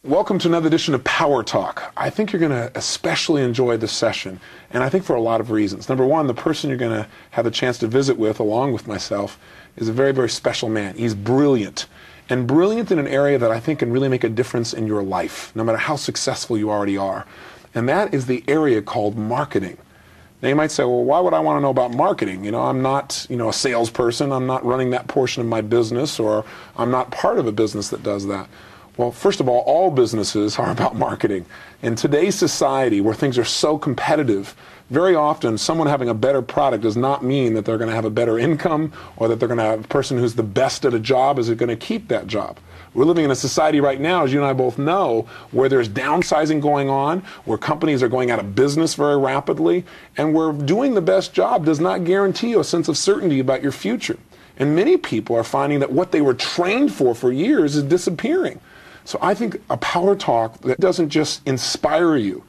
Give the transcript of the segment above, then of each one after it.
Welcome to another edition of Power Talk. I think you're going to especially enjoy this session, and I think for a lot of reasons. Number one, the person you're going to have the chance to visit with, along with myself, is a very, very special man. He's brilliant, and brilliant in an area that I think can really make a difference in your life, no matter how successful you already are. And that is the area called marketing. Now you might say, well, why would I want to know about marketing? You know, I'm not, a salesperson. I'm not running that portion of my business, or I'm not part of a business that does that. Well, first of all businesses are about marketing. In today's society, where things are so competitive, very often someone having a better product does not mean that they're going to have a better income, or that they're going to have a person who's the best at a job is going to keep that job. We're living in a society right now, as you and I both know, where there's downsizing going on, where companies are going out of business very rapidly, and where doing the best job does not guarantee you a sense of certainty about your future. And many people are finding that what they were trained for years is disappearing. So I think a power talk that doesn't just inspire you,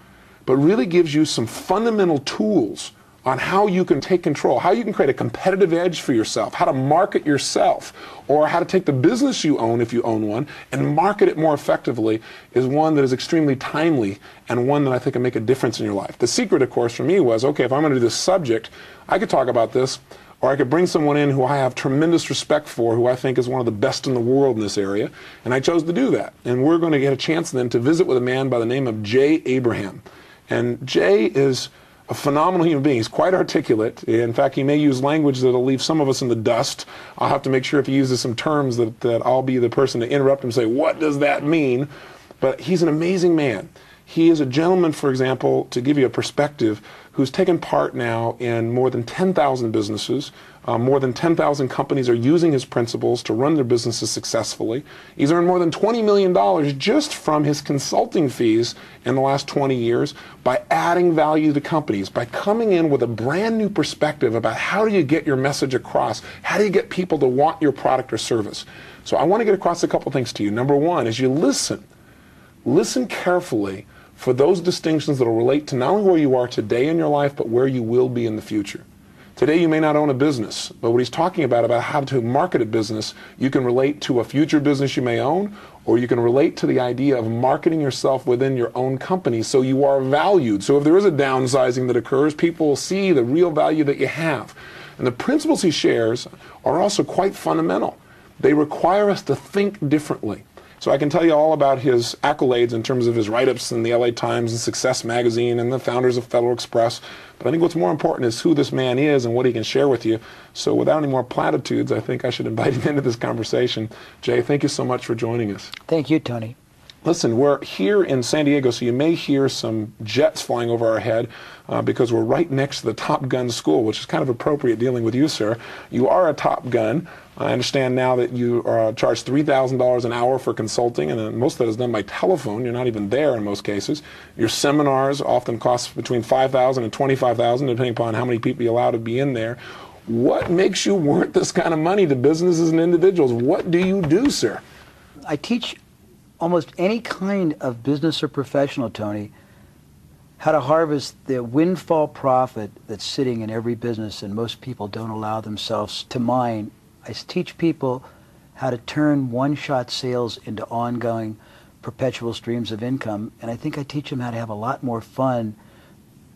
but really gives you some fundamental tools on how you can take control, how you can create a competitive edge for yourself, how to market yourself, or how to take the business you own, if you own one, and market it more effectively, is one that is extremely timely and one that I think can make a difference in your life. The secret, of course, for me was, okay, if I'm going to do this subject, I could talk about this, or I could bring someone in who I have tremendous respect for, who I think is one of the best in the world in this area, and I chose to do that. And we're going to get a chance then to visit with a man by the name of Jay Abraham. And Jay is a phenomenal human being. He's quite articulate. In fact, he may use language that'll leave some of us in the dust. I'll have to make sure if he uses some terms that I'll be the person to interrupt him and say, what does that mean? But he's an amazing man. He is a gentleman, for example, to give you a perspective, who's taken part now in more than 10,000 businesses. More than 10,000 companies are using his principles to run their businesses successfully. He's earned more than $20 million just from his consulting fees in the last 20 years by adding value to companies, by coming in with a brand new perspective about how do you get your message across, how do you get people to want your product or service. So I want to get across a couple things to you. Number one is you listen carefully for those distinctions that will relate to not only where you are today in your life, but where you will be in the future. Today you may not own a business, but what he's talking about how to market a business, you can relate to a future business you may own, or you can relate to the idea of marketing yourself within your own company so you are valued. So if there is a downsizing that occurs, people will see the real value that you have. And the principles he shares are also quite fundamental. They require us to think differently. So I can tell you all about his accolades in terms of his write-ups in the LA Times and Success Magazine and the founders of Federal Express. But I think what's more important is who this man is and what he can share with you. So without any more platitudes, I think I should invite him into this conversation. Jay, thank you so much for joining us. Thank you, Tony. Listen, we're here in San Diego, so you may hear some jets flying over our head because we're right next to the Top Gun school, which is kind of appropriate dealing with you, sir. You are a Top Gun. I understand now that you charge $3,000 an hour for consulting, and most of that is done by telephone. You're not even there in most cases. Your seminars often cost between $5,000 and $25,000, depending upon how many people you allow to be in there. What makes you worth this kind of money to businesses and individuals? What do you do, sir? I teach almost any kind of business or professional, Tony, how to harvest the windfall profit that's sitting in every business and most people don't allow themselves to mine. I teach people how to turn one-shot sales into ongoing perpetual streams of income, and I think I teach them how to have a lot more fun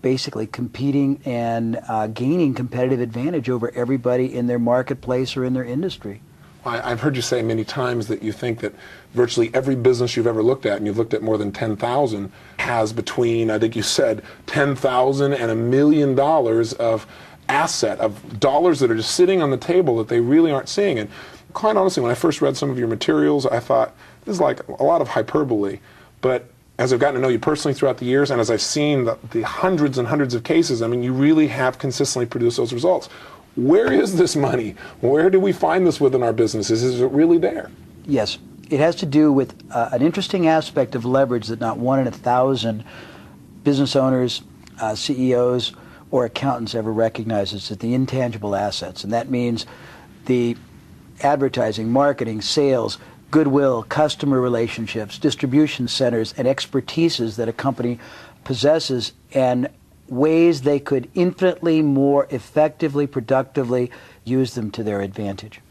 basically competing and gaining competitive advantage over everybody in their marketplace or in their industry. I've heard you say many times that you think that virtually every business you've ever looked at, and you've looked at more than 10,000, has between, I think you said, 10,000 and $1 million of asset, of dollars that are just sitting on the table that they really aren't seeing. And quite honestly, when I first read some of your materials, I thought, this is like a lot of hyperbole. But as I've gotten to know you personally throughout the years, and as I've seen the hundreds and hundreds of cases, I mean, you really have consistently produced those results. Where is this money? Where do we find this within our businesses? Is it really there? Yes. It has to do with an interesting aspect of leverage that not 1 in 1,000 business owners, CEOs, or accountants ever recognizes, that the intangible assets. And that means the advertising, marketing, sales, goodwill, customer relationships, distribution centers, and expertises that a company possesses, and ways they could infinitely more effectively, productively use them to their advantage.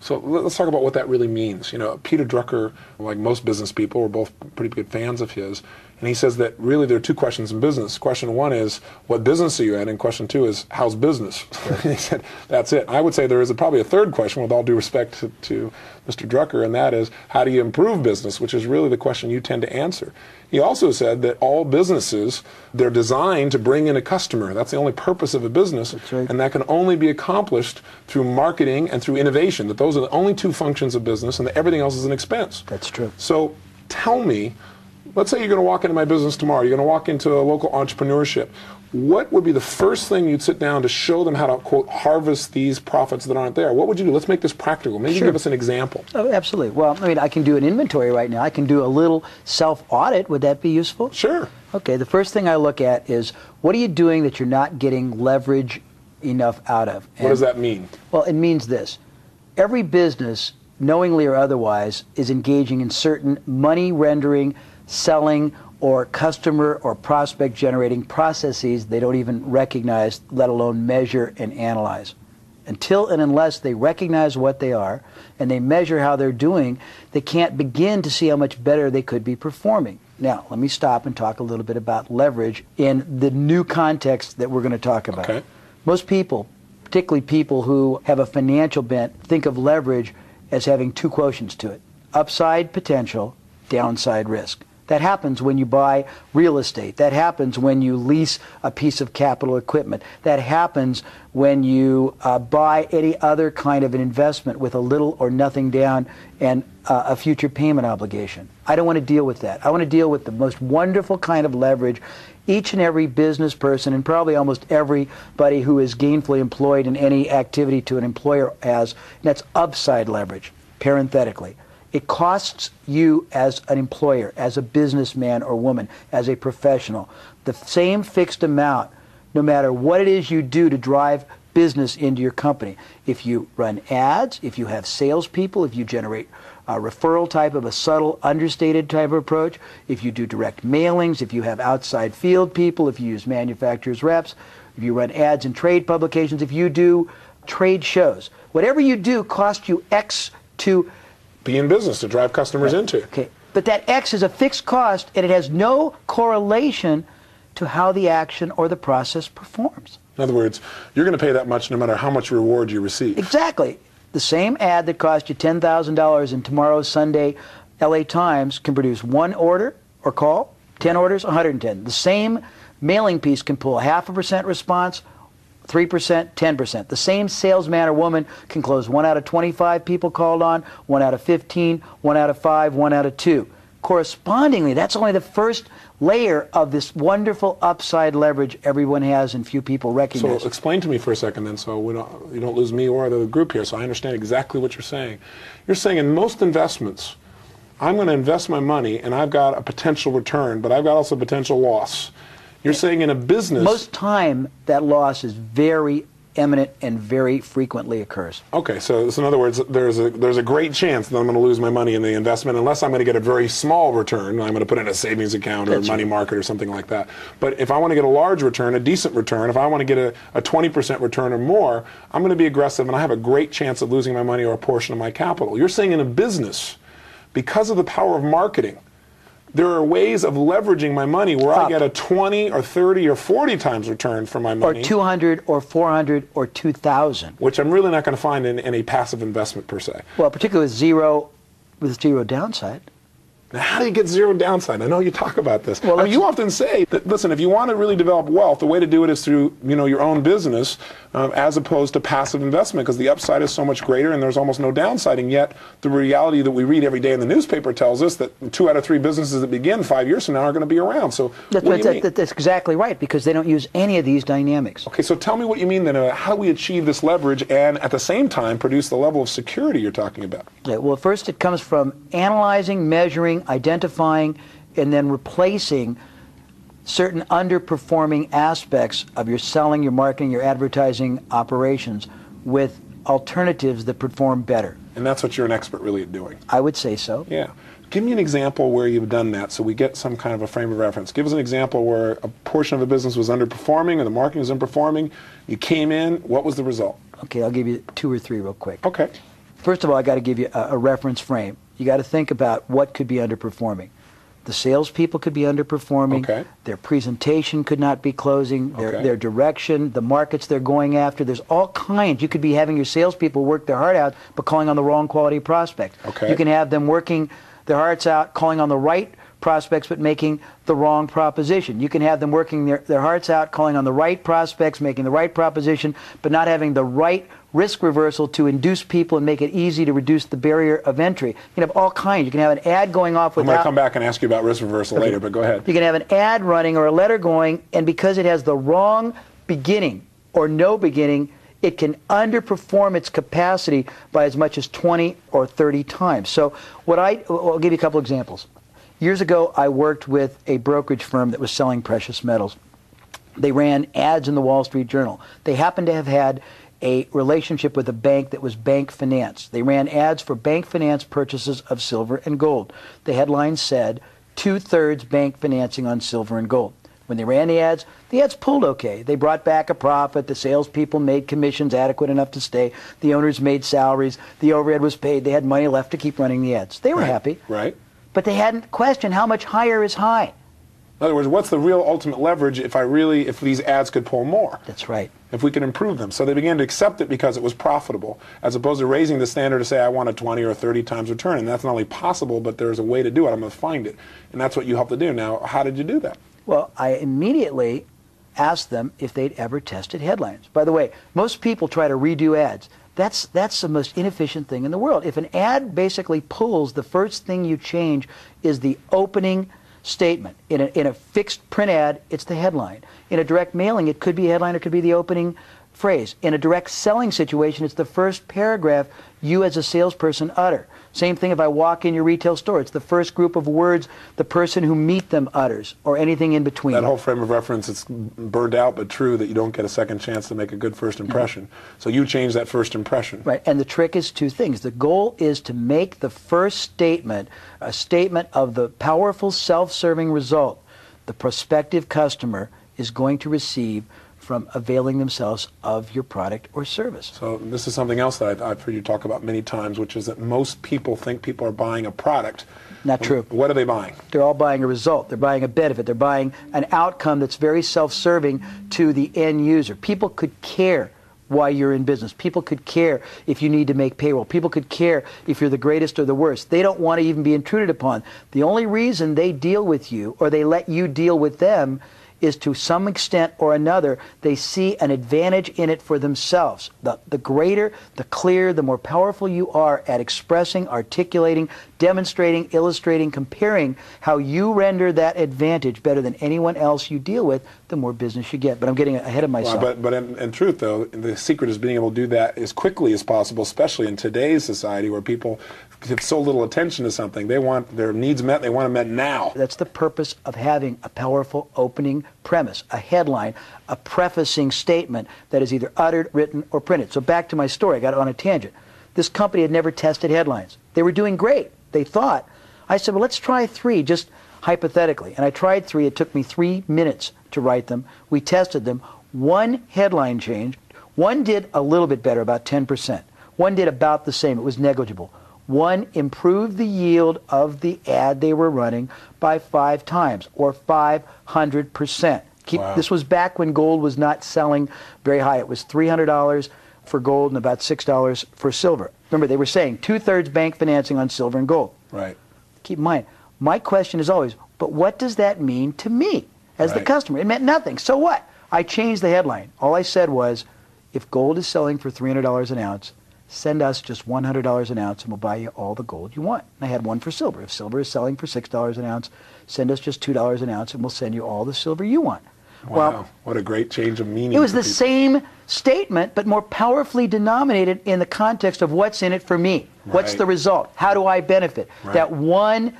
So let's talk about what that really means. You know, Peter Drucker, like most business people, we're both pretty good fans of his, and he says that really there are two questions in business. Question one is, what business are you in? And question two is, how's business? He said, that's it. I would say there is probably a third question, with all due respect to Mr. Drucker, and that is, how do you improve business, which is really the question you tend to answer. He also said that all businesses, they're designed to bring in a customer. That's the only purpose of a business, right. And that can only be accomplished through marketing and through innovation, that those are the only two functions of business, and that everything else is an expense. That's true. So tell me, let's say you're going to walk into my business tomorrow, you're going to walk into a local entrepreneurship. What would be the first thing you'd sit down to show them how to, quote, harvest these profits that aren't there? What would you do? Let's make this practical. Maybe Sure. give us an example. Oh, absolutely. Well, I mean, I can do an inventory right now. I can do a little self-audit. Would that be useful? Sure. Okay, the first thing I look at is, what are you doing that you're not getting leverage enough out of? What does that mean? Well, it means this. Every business, knowingly or otherwise, is engaging in certain money-rendering, selling, or customer or prospect generating processes they don't even recognize, let alone measure and analyze. Until and unless they recognize what they are and they measure how they're doing, they can't begin to see how much better they could be performing. Now, let me stop and talk a little bit about leverage in the new context that we're going to talk about. Okay. Most people, particularly people who have a financial bent, think of leverage as having two quotients to it: upside potential, downside risk. That happens when you buy real estate. That happens when you lease a piece of capital equipment. That happens when you buy any other kind of an investment with a little or nothing down and a future payment obligation. I don't want to deal with that. I want to deal with the most wonderful kind of leverage each and every business person, and probably almost everybody who is gainfully employed in any activity to an employer has, and that's upside leverage, parenthetically. It costs you as an employer, as a businessman or woman, as a professional, the same fixed amount, no matter what it is you do to drive business into your company. If you run ads, if you have salespeople, if you generate a referral type of a subtle, understated type of approach, if you do direct mailings, if you have outside field people, if you use manufacturers' reps, if you run ads in trade publications, if you do trade shows, whatever you do costs you X to Be in business, to drive customers into. Okay, but that X is a fixed cost, and it has no correlation to how the action or the process performs. In other words, you're going to pay that much no matter how much reward you receive. Exactly. The same ad that cost you $10,000 in tomorrow's Sunday LA Times can produce one order or call, 10 orders, 110. The same mailing piece can pull 0.5% response, 3%, 10%. The same salesman or woman can close 1 out of 25 people called on, 1 out of 15, 1 out of 5, 1 out of 2. Correspondingly, that's only the first layer of this wonderful upside leverage everyone has and few people recognize. So explain to me for a second then, so you don't lose me or the group here, so I understand exactly what you're saying. You're saying in most investments, I'm going to invest my money and I've got a potential return, but I've got also potential loss. You're saying in a business... Most time, that loss is very imminent and very frequently occurs. Okay, so in other words, there's a great chance that I'm going to lose my money in the investment unless I'm going to get a very small return. I'm going to put it in a savings account or a money market or something like that. But if I want to get a large return, a decent return, if I want to get a 20% return or more, I'm going to be aggressive and I have a great chance of losing my money or a portion of my capital. You're saying in a business, because of the power of marketing, there are ways of leveraging my money where I get a 20 or 30 or 40 times return for my money. Or 200 or 400 or 2,000. Which I'm really not going to find in a passive investment per se. Well, particularly with zero downside. Now, how do you get zero downside? I know you talk about this. Well, you often say that, listen, if you want to really develop wealth, the way to do it is through, your own business, as opposed to passive investment, because the upside is so much greater and there's almost no downside. And yet, the reality that we read every day in the newspaper tells us that 2 out of 3 businesses that begin 5 years from now are going to be around. So, that's exactly right, because they don't use any of these dynamics. Okay, so tell me what you mean then. How do we achieve this leverage and at the same time produce the level of security you're talking about? Okay, well, first it comes from analyzing, measuring, identifying, and then replacing certain underperforming aspects of your selling, your marketing, your advertising operations with alternatives that perform better. And that's what you're an expert really at doing. I would say so. Yeah. Give me an example where you've done that so we get some kind of a frame of reference. Give us an example where a portion of a business was underperforming or the marketing was underperforming. You came in. What was the result? Okay, I'll give you 2 or 3 real quick. Okay. First of all, I got to give you a reference frame. You got to think about what could be underperforming. The salespeople could be underperforming. Okay. Their presentation could not be closing. Their direction, the markets they're going after. There's all kinds. You could be having your salespeople work their heart out, but calling on the wrong quality prospect. Okay. You can have them working their hearts out, calling on the right prospects, but making the wrong proposition. You can have them working their hearts out, calling on the right prospects, making the right proposition, but not having the right risk reversal to induce people and make it easy to reduce the barrier of entry. You can have all kinds. You can have an ad going off without... I'm going to come back and ask you about risk reversal later, but go ahead. You can have an ad running or a letter going, and because it has the wrong beginning or no beginning, it can underperform its capacity by as much as 20 or 30 times. So I'll give you a couple examples. Years ago, I worked with a brokerage firm that was selling precious metals. They ran ads in the Wall Street Journal. They happened to have had a relationship with a bank that was bank finance. They ran ads for bank finance purchases of silver and gold. The headline said, 2/3 bank financing on silver and gold. When they ran the ads pulled okay. They brought back a profit. The salespeople made commissions adequate enough to stay. The owners made salaries. The overhead was paid. They had money left to keep running the ads. They were happy. Right. But they hadn't questioned how much higher is high. In other words, what's the real ultimate leverage if these ads could pull more? That's right. If we could improve them. So they began to accept it because it was profitable, as opposed to raising the standard to say, I want a 20 or 30 times return. And that's not only possible, but there's a way to do it. I'm going to find it. And that's what you helped to do. Now, how did you do that? Well, I immediately asked them if they'd ever tested headlines. By the way, most people try to redo ads. That's the most inefficient thing in the world. If an ad basically pulls, the first thing you change is the opening statement. In a fixed print ad, it's the headline. In a direct mailing, it could be a headline, it could be the opening phrase. In a direct selling situation, it's the first paragraph you as a salesperson utter. Same thing if I walk in your retail store. It's the first group of words the person who meet them utters, or anything in between. That whole frame of reference, it's burned out but true that you don't get a second chance to make a good first impression. So you change that first impression. Right, and the trick is two things. The goal is to make the first statement a statement of the powerful self-serving result the prospective customer is going to receive from availing themselves of your product or service. So this is something else that I've heard you talk about many times, which is that most people think people are buying a product. Not true. What are they buying? They're all buying a result. They're buying a benefit. They're buying an outcome that's very self-serving to the end user. People could care why you're in business. People could care if you need to make payroll. People could care if you're the greatest or the worst. They don't want to even be intruded upon. The only reason they deal with you, or they let you deal with them, is to some extent or another, they see an advantage in it for themselves. The greater, the clearer, the more powerful you are at expressing, articulating, demonstrating, illustrating, comparing how you render that advantage better than anyone else you deal with, the more business you get. But I'm getting ahead of myself. Well, but in truth, though, the secret is being able to do that as quickly as possible, especially in today's society where people give so little attention to something. They want their needs met, they want them met now. That's the purpose of having a powerful opening premise, a headline, a prefacing statement that is either uttered, written, or printed. So back to my story, I got on a tangent. This company had never tested headlines. They were doing great, they thought. I said, well, let's try 3, just hypothetically. And I tried 3. It took me 3 minutes to write them. We tested them. 1 headline changed. 1 did a little bit better, about 10%. 1 did about the same. It was negligible. 1 improved the yield of the ad they were running by 5 times, or 500%. Wow. This was back when gold was not selling very high. It was $300 for gold and about $6 for silver. Remember, they were saying 2/3 bank financing on silver and gold. Right. Keep in mind, my question is always, but what does that mean to me as the customer? It meant nothing. So what? I changed the headline. All I said was, if gold is selling for $300 an ounce, send us just $100 an ounce and we'll buy you all the gold you want. And I had 1 for silver. If silver is selling for $6 an ounce, send us just $2 an ounce and we'll send you all the silver you want. Wow, well, what a great change of meaning. It was the same statement, but more powerfully denominated in the context of what's in it for me. Right. What's the result? How do I benefit? Right. That one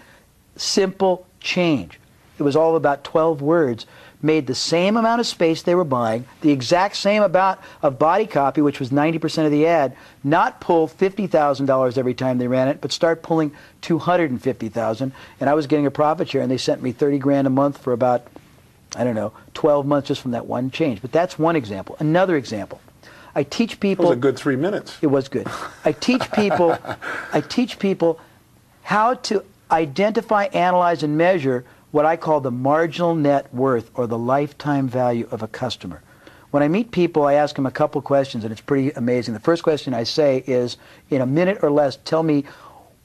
simple change. It was all about 12 words, made the same amount of space they were buying, the exact same amount of body copy, which was 90% of the ad, not pull $50,000 every time they ran it, but start pulling $250,000. And I was getting a profit share, and they sent me 30 grand a month for about, I don't know, 12 months just from that one change. But that's one example. Another example. I teach people. It was a good 3 minutes. It was good. I teach people how to identify, analyze, and measure what I call the marginal net worth, or the lifetime value of a customer. When I meet people, I ask them a couple questions, and it's pretty amazing. The first question I say is, in a minute or less, tell me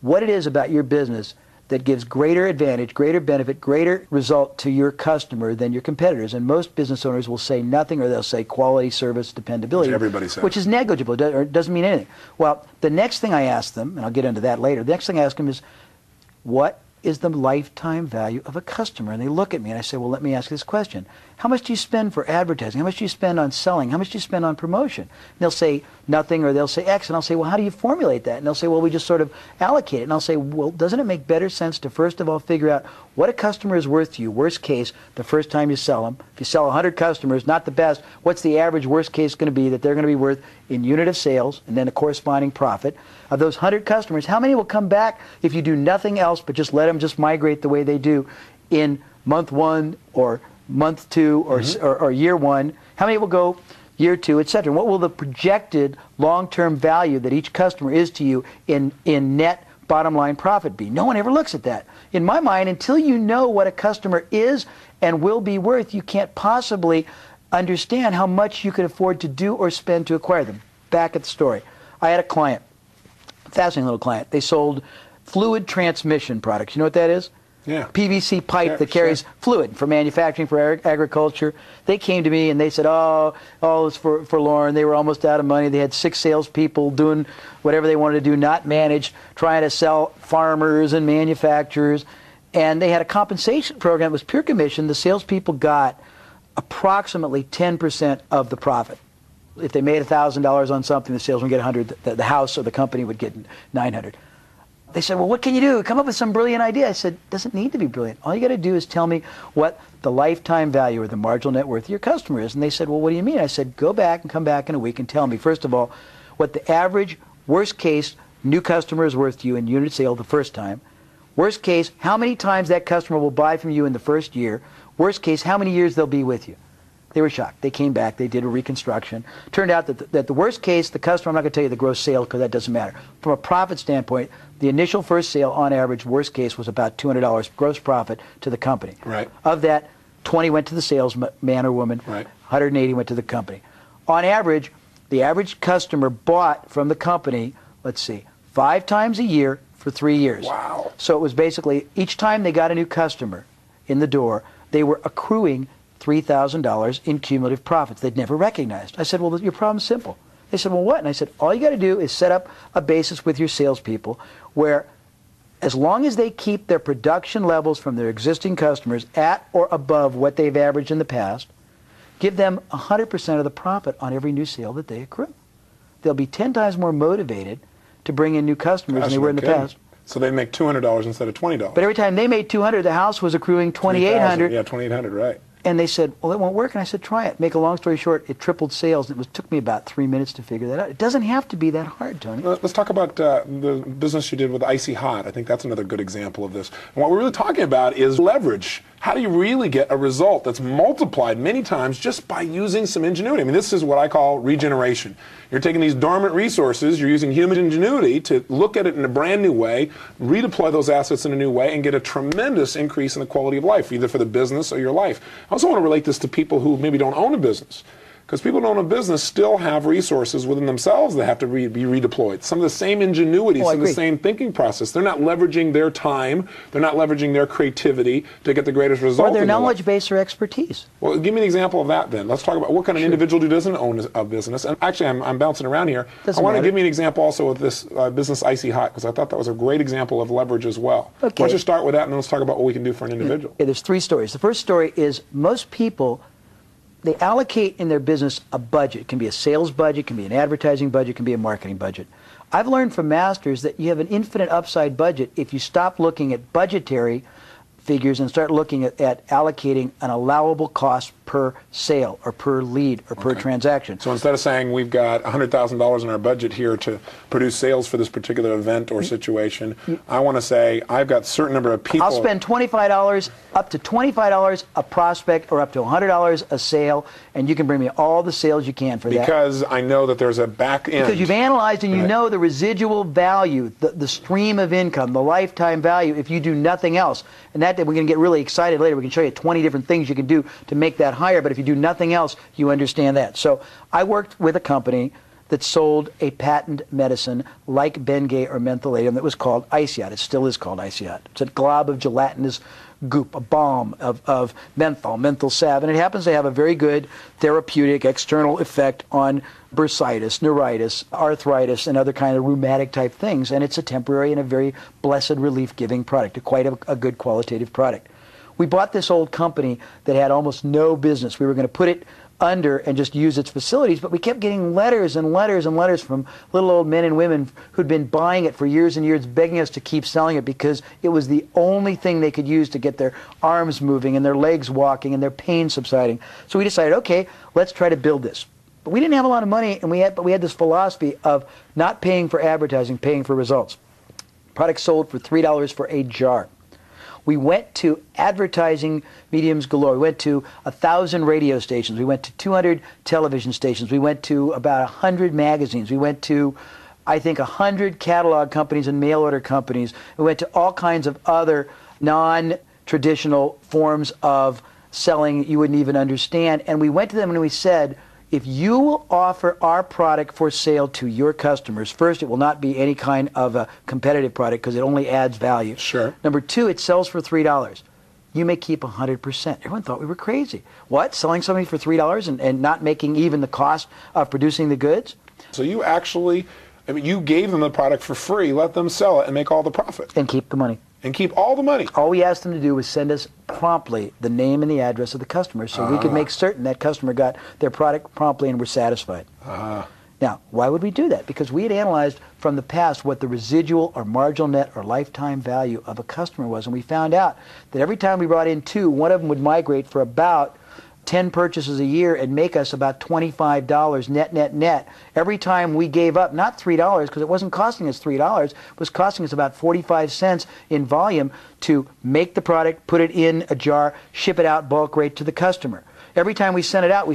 what it is about your business that gives greater advantage, greater benefit, greater result to your customer than your competitors. And most business owners will say nothing, or they'll say quality, service, dependability. Which everybody says. Which is negligible, or doesn't mean anything. Well, the next thing I ask them, and I'll get into that later, the next thing I ask them is, what is the lifetime value of a customer? And they look at me and I say, well, let me ask you this question. How much do you spend for advertising? How much do you spend on selling? How much do you spend on promotion? And they'll say nothing, or they'll say X. And I'll say, well, how do you formulate that? And they'll say, well, we just sort of allocate it. And I'll say, well, doesn't it make better sense to first of all figure out what a customer is worth to you? Worst case, the first time you sell them. If you sell 100 customers, not the best, what's the average worst case going to be that they're going to be worth in unit of sales, and then a corresponding profit? Of those 100 customers, how many will come back if you do nothing else but just let them just migrate the way they do in month 1 or month 2 or year 1? How many will go year 2, etc.? What will the projected long-term value that each customer is to you in net bottom line profit be? No one ever looks at that. In my mind, until you know what a customer is and will be worth, you can't possibly understand how much you could afford to do or spend to acquire them. Back at the story. I had a client, fascinating little client. They sold fluid transmission products. You know what that is? Yeah. PVC pipe that carries fluid for manufacturing, for agriculture. They came to me and they said, oh, it's for Lauren. They were almost out of money. They had 6 salespeople doing whatever they wanted to do, not managed, trying to sell farmers and manufacturers. And they had a compensation program that was pure commission. The salespeople got approximately 10% of the profit. If they made $1,000 on something, the salesman would get 100. The house or the company would get 900. They said, well, what can you do? Come up with some brilliant idea. I said, it doesn't need to be brilliant. All you got to do is tell me what the lifetime value or the marginal net worth of your customer is. And they said, well, what do you mean? I said, go back and come back in a week and tell me, first of all, what the average, worst case, new customer is worth to you in unit sale the first time. Worst case, how many times that customer will buy from you in the first year. Worst case, how many years they'll be with you. They were shocked. They came back. They did a reconstruction. Turned out that the worst case, the customer, I'm not going to tell you the gross sale because that doesn't matter. From a profit standpoint, the initial first sale, on average, worst case, was about $200 gross profit to the company. Right. Of that, 20 went to the salesman or woman. Right. 180 went to the company. On average, the average customer bought from the company, let's see, 5 times a year for 3 years. Wow. So it was basically each time they got a new customer in the door, they were accruing $3,000 in cumulative profits they'd never recognized. I said, well, your problem's simple. They said, well, what? And I said, all you got to do is set up a basis with your salespeople where, as long as they keep their production levels from their existing customers at or above what they've averaged in the past, give them 100% of the profit on every new sale that they accrue. They'll be 10 times more motivated to bring in new customers than they were in the past. So they make $200 instead of $20. But every time they made $200, the house was accruing $2,800. Yeah, $2,800, right. And they said, well, it won't work. And I said, try it. Make a long story short, it tripled sales. And it took me about 3 minutes to figure that out. It doesn't have to be that hard, Tony. Let's talk about the business you did with Icy Hot. I think that's another good example of this. And what we're really talking about is leverage. How do you really get a result that's multiplied many times just by using some ingenuity? I mean, this is what I call regeneration. You're taking these dormant resources, you're using human ingenuity to look at it in a brand new way, redeploy those assets in a new way, and get a tremendous increase in the quality of life, either for the business or your life. I also want to relate this to people who maybe don't own a business. Because people who own a business still have resources within themselves that have to be redeployed. Some of the same ingenuity, some of the same thinking process. They're not leveraging their time. They're not leveraging their creativity to get the greatest result. Or their knowledge base or expertise. Well, give me an example of that then. Let's talk about what kind of individual who doesn't own a business. And actually, I'm bouncing around here. I want to give me an example also of this business Icy Hot, because I thought that was a great example of leverage as well. Okay. Why don't you start with that, and then let's talk about what we can do for an individual. Yeah, there's 3 stories. The first story is most people, they allocate in their business a budget. It can be a sales budget, it can be an advertising budget, it can be a marketing budget. I've learned from masters that you have an infinite upside budget if you stop looking at budgetary figures and start looking at allocating an allowable cost per sale or per lead or per transaction. So instead of saying we've got $100,000 in our budget here to produce sales for this particular event or situation, I want to say I've got a certain number of people. I'll spend $25, up to $25 a prospect or up to $100 a sale, and you can bring me all the sales you can for that. Because I know that there's a back end. Because you've analyzed and you know the residual value, the stream of income, the lifetime value if you do nothing else. And that we're going to get really excited later. We can show you 20 different things you can do to make that higher, but if you do nothing else, you understand that. So I worked with a company that sold a patent medicine like Bengay or mentholatum that was called Iceot. It still is called Iceot. It's a glob of gelatinous goop, a balm of menthol salve, and it happens to have a very good therapeutic external effect on bursitis, neuritis, arthritis, and other kind of rheumatic type things, and it's a temporary and a very blessed relief-giving product, quite a good qualitative product. We bought this old company that had almost no business. We were going to put it under and just use its facilities, but we kept getting letters and letters and letters from little old men and women who'd been buying it for years and years, begging us to keep selling it because it was the only thing they could use to get their arms moving and their legs walking and their pain subsiding. So we decided, okay, let's try to build this. But we didn't have a lot of money, and we had this philosophy of not paying for advertising, paying for results. Product sold for $3 for a jar. We went to advertising mediums galore. We went to 1,000 radio stations. We went to 200 television stations. We went to about 100 magazines. We went to, I think, 100 catalog companies and mail order companies. We went to all kinds of other non-traditional forms of selling you wouldn't even understand. And we went to them and we said, if you will offer our product for sale to your customers, first, it will not be any kind of a competitive product because it only adds value. Sure. Number two, it sells for $3. You may keep 100%. Everyone thought we were crazy. What? Selling something for $3 and not making even the cost of producing the goods? So you actually, you gave them the product for free, let them sell it and make all the profit. And keep the money. And keep all the money. All we asked them to do was send us promptly the name and the address of the customer so we could make certain that customer got their product promptly and were satisfied. Now, why would we do that? Because we had analyzed from the past what the residual or marginal net or lifetime value of a customer was, and we found out that every time we brought in two, one of them would migrate for about 10 purchases a year and make us about $25 net. Every time we gave up, not $3, because it wasn't costing us $3, it was costing us about 45 cents in volume to make the product, put it in a jar, ship it out bulk rate to the customer. Every time we sent it out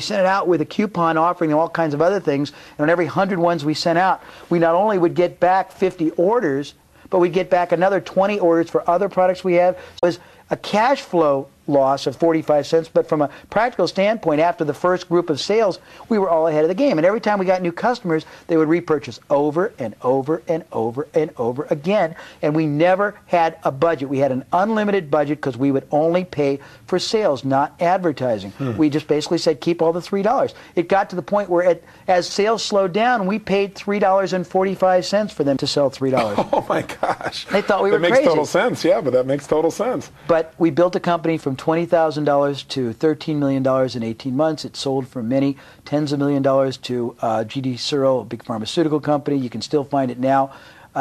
with a coupon offering them all kinds of other things, and on every 100 ones we sent out, we not only would get back 50 orders, but we'd get back another 20 orders for other products we have. So it was a cash flow loss of 45 cents, but from a practical standpoint, after the first group of sales, we were all ahead of the game. And every time we got new customers, they would repurchase over and over and over and over again. And we never had a budget. We had an unlimited budget because we would only pay for sales, not advertising. We just basically said, keep all the $3. It got to the point where as sales slowed down, we paid $3.45 for them to sell $3. Oh my gosh. They thought we were crazy. That makes total sense, yeah, but that makes total sense. But we built a company from $20,000 to $13 million in 18 months. It sold for many tens of million dollars to GD Searle, a big pharmaceutical company. You can still find it now.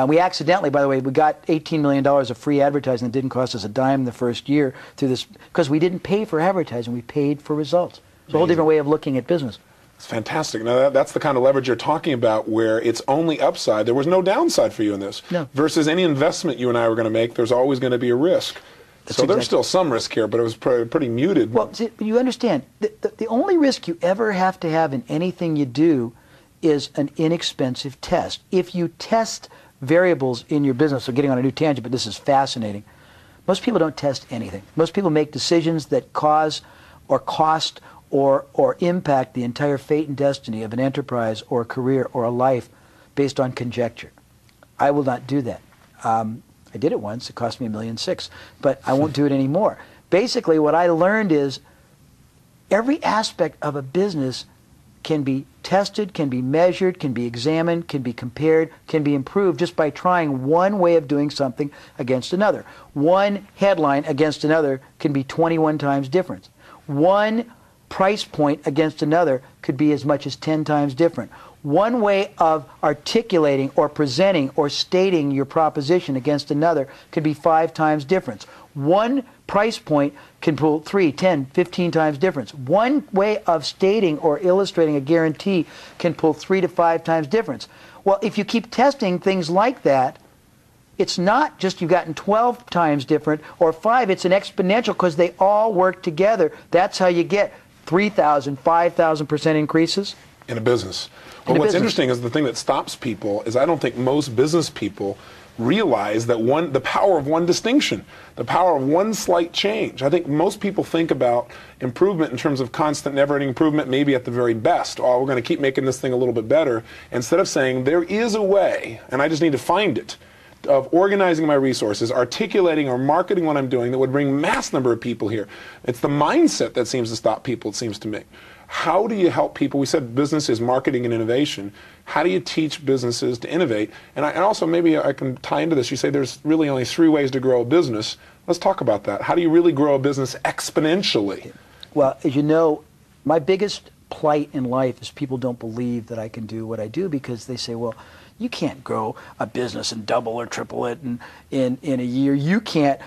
We accidentally, by the way, we got $18 million of free advertising that didn't cost us a dime the first year through this, because we didn't pay for advertising, we paid for results. It's a whole different way of looking at business. It's fantastic. Now, that's the kind of leverage you're talking about where it's only upside. There was no downside for you in this. No. Versus any investment you and I were going to make, there's always going to be a risk. So there's still some risk here, but it was pretty muted. Well, see, you understand, the only risk you ever have to have in anything you do is an inexpensive test. If you test variables in your business, so getting on a new tangent, but this is fascinating, most people don't test anything. Most people make decisions that cause or cost or impact the entire fate and destiny of an enterprise or a career or a life based on conjecture. I will not do that. I did it once. It cost me $1.6 million, but I won't do it anymore. Basically, what I learned is every aspect of a business can be tested, can be measured, can be examined, can be compared, can be improved just by trying one way of doing something against another. One headline against another can be 21 times different. One price point against another could be as much as 10 times different. One way of articulating or presenting or stating your proposition against another could be 5 times different. One price point can pull 3, 10, 15 times difference. One way of stating or illustrating a guarantee can pull 3 to 5 times difference. Well, if you keep testing things like that, it's not just you've gotten 12 times different or 5, it's an exponential because they all work together. That's how you get 3,000, 5,000% increases. In a business. Well, what's interesting is the thing that stops people is I don't think most business people realize that the power of one distinction, the power of one slight change. I think most people think about improvement in terms of constant, never-ending improvement, maybe at the very best. Oh, we're going to keep making this thing a little bit better, instead of saying there is a way, and I just need to find it, of organizing my resources, articulating or marketing what I'm doing that would bring mass number of people here. It's the mindset that seems to stop people, it seems to me. How do you help people? We said business is marketing and innovation. How do you teach businesses to innovate? And also maybe I can tie into this. You say there's really only 3 ways to grow a business. Let's talk about that. How do you really grow a business exponentially? Well, as you know, my biggest plight in life is people don't believe that I can do what I do because they say, well, you can't grow a business and double or triple it in a year. You can't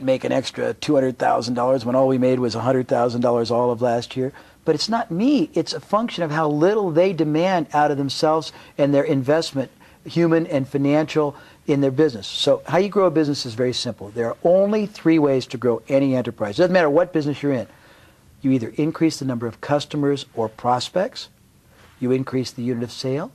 make an extra $200,000 when all we made was $100,000 all of last year. But it's not me. It's a function of how little they demand out of themselves and their investment, human and financial, in their business. So how you grow a business is very simple. There are only 3 ways to grow any enterprise. It doesn't matter what business you're in. You either increase the number of customers or prospects, you increase the unit of sale,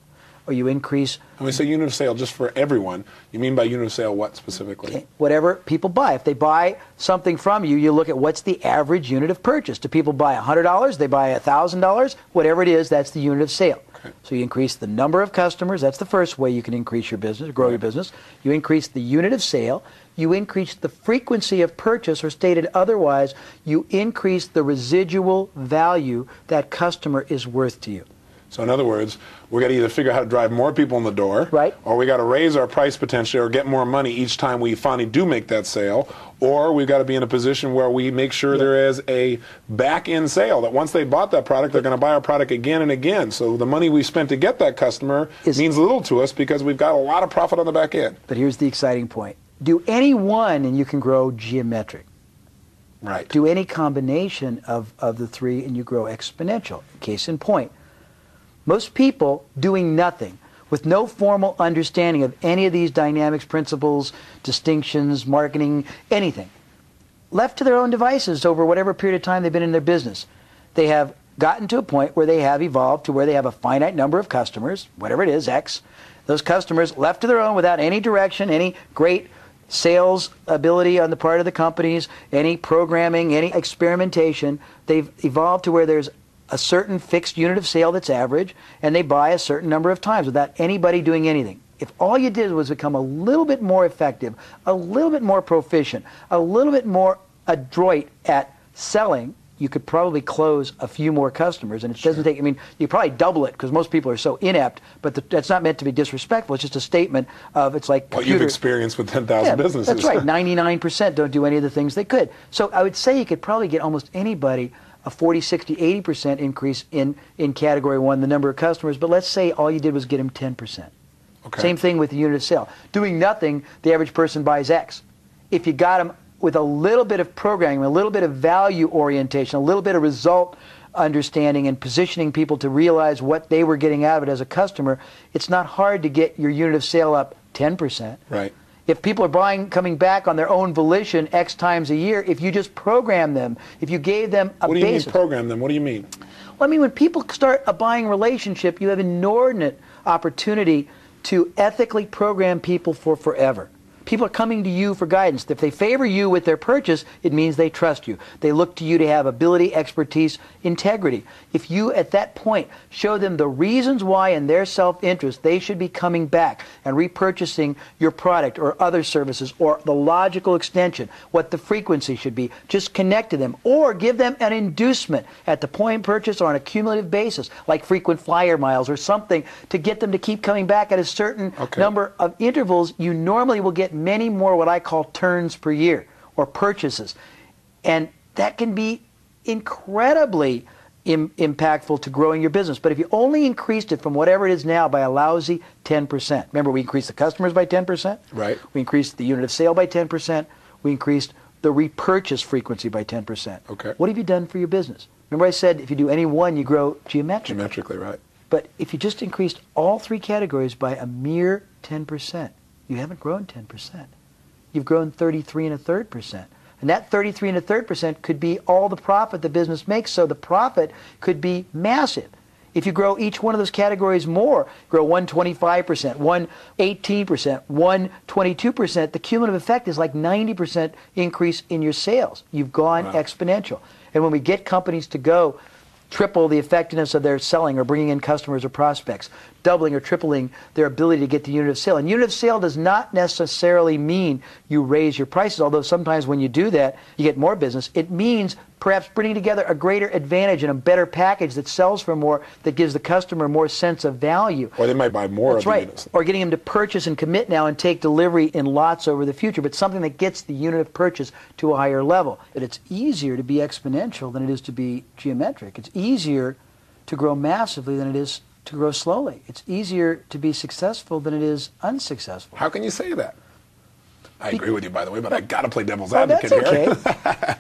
or you increase... When we say unit of sale, just for everyone, you mean by unit of sale what specifically? Whatever people buy. If they buy something from you, you look at what's the average unit of purchase. Do people buy $100? They buy $1,000? Whatever it is, that's the unit of sale. Okay. So you increase the number of customers. That's the first way you can increase your business, grow your business. You increase the unit of sale. You increase the frequency of purchase, or stated otherwise, you increase the residual value that customer is worth to you. So in other words, we got to either figure out how to drive more people in the door, right, or we got to raise our price potentially or get more money each time we finally do make that sale, or we've got to be in a position where we make sure there is a back-end sale, that once they bought that product, they're going to buy our product again and again. So the money we spent to get that customer means little to us because we've got a lot of profit on the back end. But here's the exciting point. Do any one and you can grow geometric. Right. Do any combination of the 3 and you grow exponential. Case in point. Most people doing nothing with no formal understanding of any of these dynamics, principles, distinctions, marketing, anything, left to their own devices over whatever period of time they've been in their business, they have gotten to a point where they have evolved to where they have a finite number of customers, whatever it is, X. Those customers left to their own without any direction, any great sales ability on the part of the companies, any programming, any experimentation. They've evolved to where there's a certain fixed unit of sale that's average, and they buy a certain number of times without anybody doing anything. If all you did was become a little bit more effective, a little bit more proficient, a little bit more adroit at selling, you could probably close a few more customers. And it doesn't take, I mean, you probably double it because most people are so inept, but that's not meant to be disrespectful. It's just a statement of, it's like what you've experienced with 10,000 businesses. That's right. 99% don't do any of the things they could. So I would say you could probably get almost anybody a 40, 60, 80% increase in category 1, the number of customers, but let's say all you did was get them 10%. Okay. Same thing with the unit of sale. Doing nothing, the average person buys X. If you got them with a little bit of programming, a little bit of value orientation, a little bit of result understanding and positioning people to realize what they were getting out of it as a customer, it's not hard to get your unit of sale up 10%. Right. If people are coming back on their own volition X times a year, if you just program them, if you gave them a basis. What do you mean program them? What do you mean? Well, I mean, when people start a buying relationship, you have inordinate opportunity to ethically program people for forever. People are coming to you for guidance. If they favor you with their purchase, it means they trust you. They look to you to have ability, expertise, integrity. If you, at that point, show them the reasons why in their self-interest they should be coming back and repurchasing your product or other services, or the logical extension, what the frequency should be, just connect to them. Or give them an inducement at the point of purchase or on a cumulative basis, like frequent flyer miles or something, to get them to keep coming back at a certain number of intervals. You normally will get many more what I call turns per year, or purchases. And that can be incredibly impactful to growing your business. But if you only increased it from whatever it is now by a lousy 10%, remember we increased the customers by 10%, right? We increased the unit of sale by 10%, we increased the repurchase frequency by 10%. Okay. What have you done for your business? Remember I said if you do any one, you grow geometrically. Geometrically, right. But if you just increased all three categories by a mere 10%, you haven't grown 10%. You've grown 33 1/3%. And that 33 1/3% could be all the profit the business makes, so the profit could be massive. If you grow each one of those categories more, grow 125%, 118%, 122%, the cumulative effect is like 90% increase in your sales. You've gone exponential. And when we get companies to go triple the effectiveness of their selling or bringing in customers or prospects, doubling or tripling their ability to get the unit of sale. And unit of sale does not necessarily mean you raise your prices, although sometimes when you do that, you get more business. It means perhaps bringing together a greater advantage and a better package that sells for more, that gives the customer more sense of value. Or they might buy more of the units. Or getting them to purchase and commit now and take delivery in lots over the future, but something that gets the unit of purchase to a higher level. And it's easier to be exponential than it is to be geometric. It's easier to grow massively than it is to grow slowly. It's easier to be successful than it is unsuccessful. How can you say that? I agree with you, by the way, but I got to play devil's advocate that's here. Okay.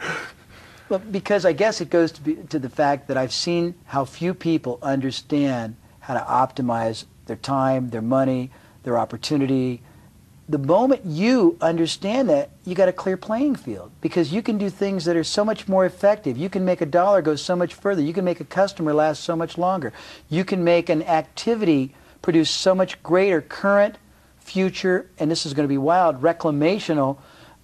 Well, because I guess it goes to the fact that I've seen how few people understand how to optimize their time, their money, their opportunity. The moment you understand that, you got a clear playing field because you can do things that are so much more effective. You can make a dollar go so much further. You can make a customer last so much longer. You can make an activity produce so much greater current, future, and this is going to be wild, reclamational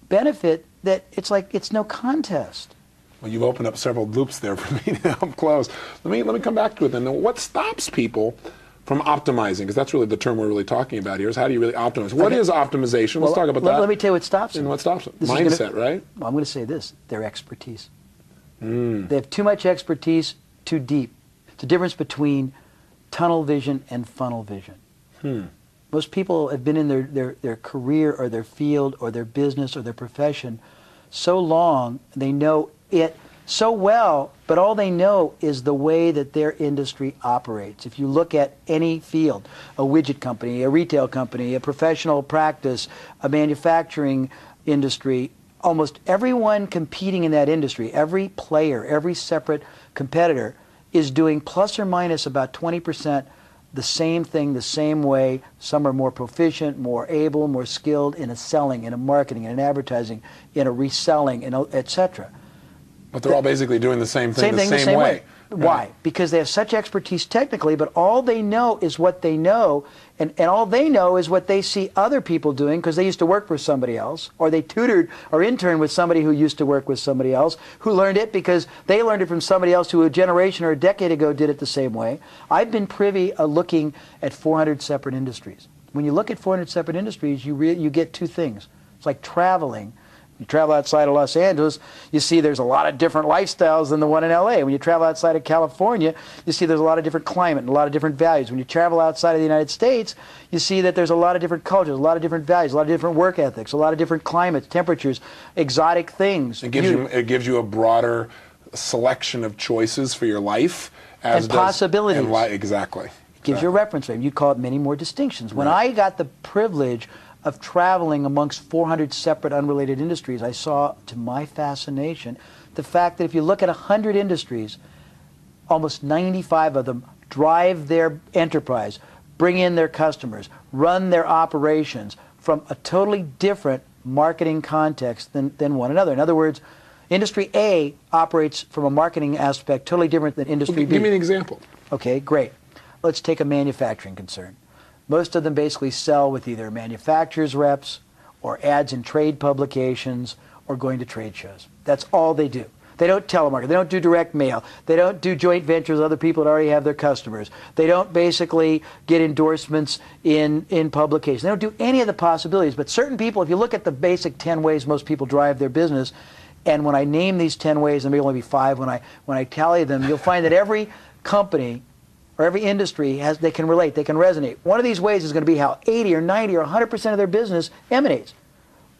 benefit that it's like it's no contest. Well, you've opened up several loops there for me to help close. Let me come back to it then. Now, what stops people from optimizing? Because that's really the term we're really talking about here, is how do you really optimize? What is optimization? Let's talk about that. Let me tell you what stops them. And what stops them? Mindset, right? Well, I'm going to say this. Their expertise. They have too much expertise, too deep. It's the difference between tunnel vision and funnel vision. Most people have been in their career or their field or their business or their profession so long, they know it so well, but all they know is the way that their industry operates. If you look at any field, a widget company, a retail company, a professional practice, a manufacturing industry, almost everyone competing in that industry, every player, every separate competitor is doing plus or minus about 20% the same thing the same way. Some are more proficient, more able, more skilled in a selling, in a marketing, in an advertising, in a reselling, etc. But they're all basically doing the same thing the same way. Why? Because they have such expertise technically, but all they know is what they know, and all they know is what they see other people doing because they used to work for somebody else, or they tutored or interned with somebody who used to work with somebody else, who learned it because they learned it from somebody else who a generation or a decade ago did it the same way. I've been privy looking at 400 separate industries. When you look at 400 separate industries, you get two things. It's like traveling. You travel outside of Los Angeles, you see there's a lot of different lifestyles than the one in LA. When you travel outside of California, you see there's a lot of different climate and a lot of different values. When you travel outside of the United States, you see that there's a lot of different cultures, a lot of different values, a lot of different work ethics, a lot of different climates, temperatures, exotic things. It gives you a broader selection of choices for your life. And possibilities. Exactly. It gives you a reference frame. You'd call it many more distinctions. When I got the privilege of traveling amongst 400 separate unrelated industries, I saw, to my fascination, the fact that if you look at 100 industries, almost 95 of them drive their enterprise, bring in their customers, run their operations from a totally different marketing context than one another. In other words, industry A operates from a marketing aspect totally different than industry B. Give me an example. Okay, great. Let's take a manufacturing concern. Most of them basically sell with either manufacturers' reps or ads in trade publications or going to trade shows. That's all they do. They don't telemarket. They don't do direct mail. They don't do joint ventures with other people that already have their customers. They don't basically get endorsements in publications. They don't do any of the possibilities. But certain people, if you look at the basic 10 ways most people drive their business, and when I name these 10 ways, and maybe only be 5 when I tally them, you'll find that every company or every industry they can relate, they can resonate. One of these ways is going to be how 80 or 90 or 100% of their business emanates.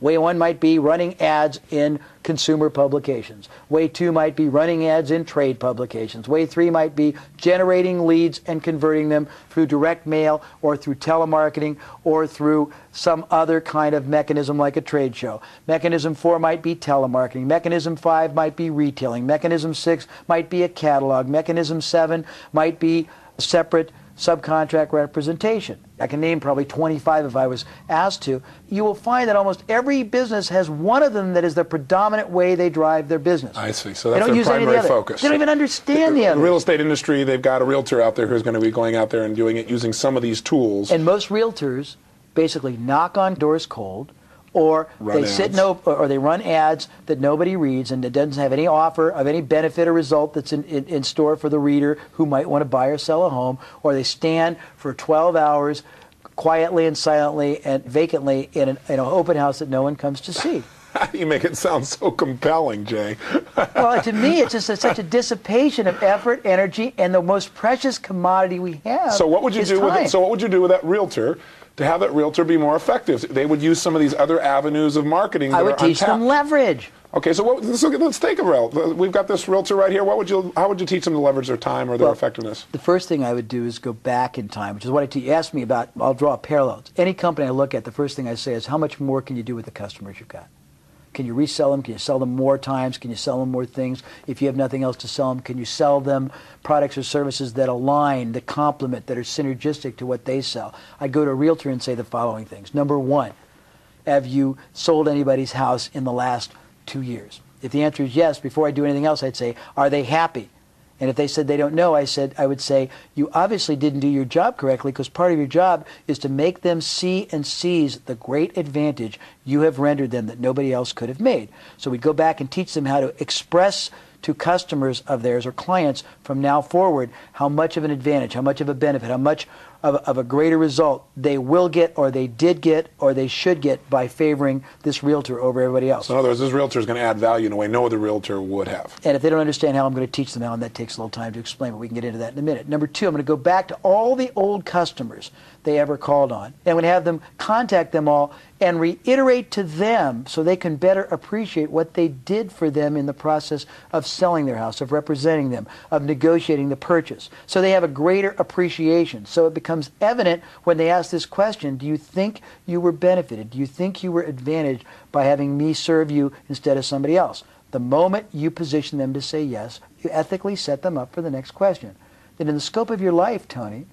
Way one might be running ads in consumer publications. Way two might be running ads in trade publications. Way three might be generating leads and converting them through direct mail or through telemarketing or through some other kind of mechanism like a trade show. Mechanism four might be telemarketing. Mechanism five might be retailing. Mechanism six might be a catalog. Mechanism seven might be separate subcontract representation. I can name probably 25 if I was asked to. You will find that almost every business has one of them that is the predominant way they drive their business. I see. So that's their primary focus. They don't even understand the other. The real estate industry, they've got a realtor out there who's going to be going out there and doing it using some of these tools. And most realtors basically knock on doors cold, or they or they run ads that nobody reads and it doesn't have any offer of any benefit or result that's in store for the reader who might want to buy or sell a home, or they stand for 12 hours quietly and silently and vacantly in an open house that no one comes to see. You make it sound so compelling, Jay. Well, to me, it's just such a dissipation of effort, energy, and the most precious commodity we have. So what would you do with it? So what would you do with that realtor to have that realtor be more effective? They would use some of these other avenues of marketing. I would teach them leverage. Okay, so let's take a realtor. We've got this realtor right here. How would you teach them to leverage their time or their effectiveness? The first thing I would do is go back in time, which is what you asked me about. I'll draw parallels. Any company I look at, the first thing I say is, how much more can you do with the customers you've got? Can you resell them? Can you sell them more times? Can you sell them more things? If you have nothing else to sell them, can you sell them products or services that align, that complement, that are synergistic to what they sell? I'd go to a realtor and say the following things. Number one, have you sold anybody's house in the last 2 years? If the answer is yes, before I do anything else, I'd say, are they happy? And if they said they don't know, I would say, you obviously didn't do your job correctly, because part of your job is to make them see and seize the great advantage you have rendered them that nobody else could have made. So we'd go back and teach them how to express to customers of theirs or clients from now forward how much of an advantage, how much of a benefit, how much of a greater result they will get, or they did get, or they should get by favoring this realtor over everybody else. So in other words, this realtor is going to add value in a way no other realtor would have. And if they don't understand how, I'm going to teach them how, and that takes a little time to explain, but we can get into that in a minute. Number two, I'm going to go back to all the old customers they ever called on, and I'm going to have them contact them all and reiterate to them so they can better appreciate what they did for them in the process of selling their house, of representing them, of negotiating the purchase. So they have a greater appreciation. So it becomes evident when they ask this question, do you think you were benefited? Do you think you were advantaged by having me serve you instead of somebody else? The moment you position them to say yes, you ethically set them up for the next question. Then in the scope of your life, Tony,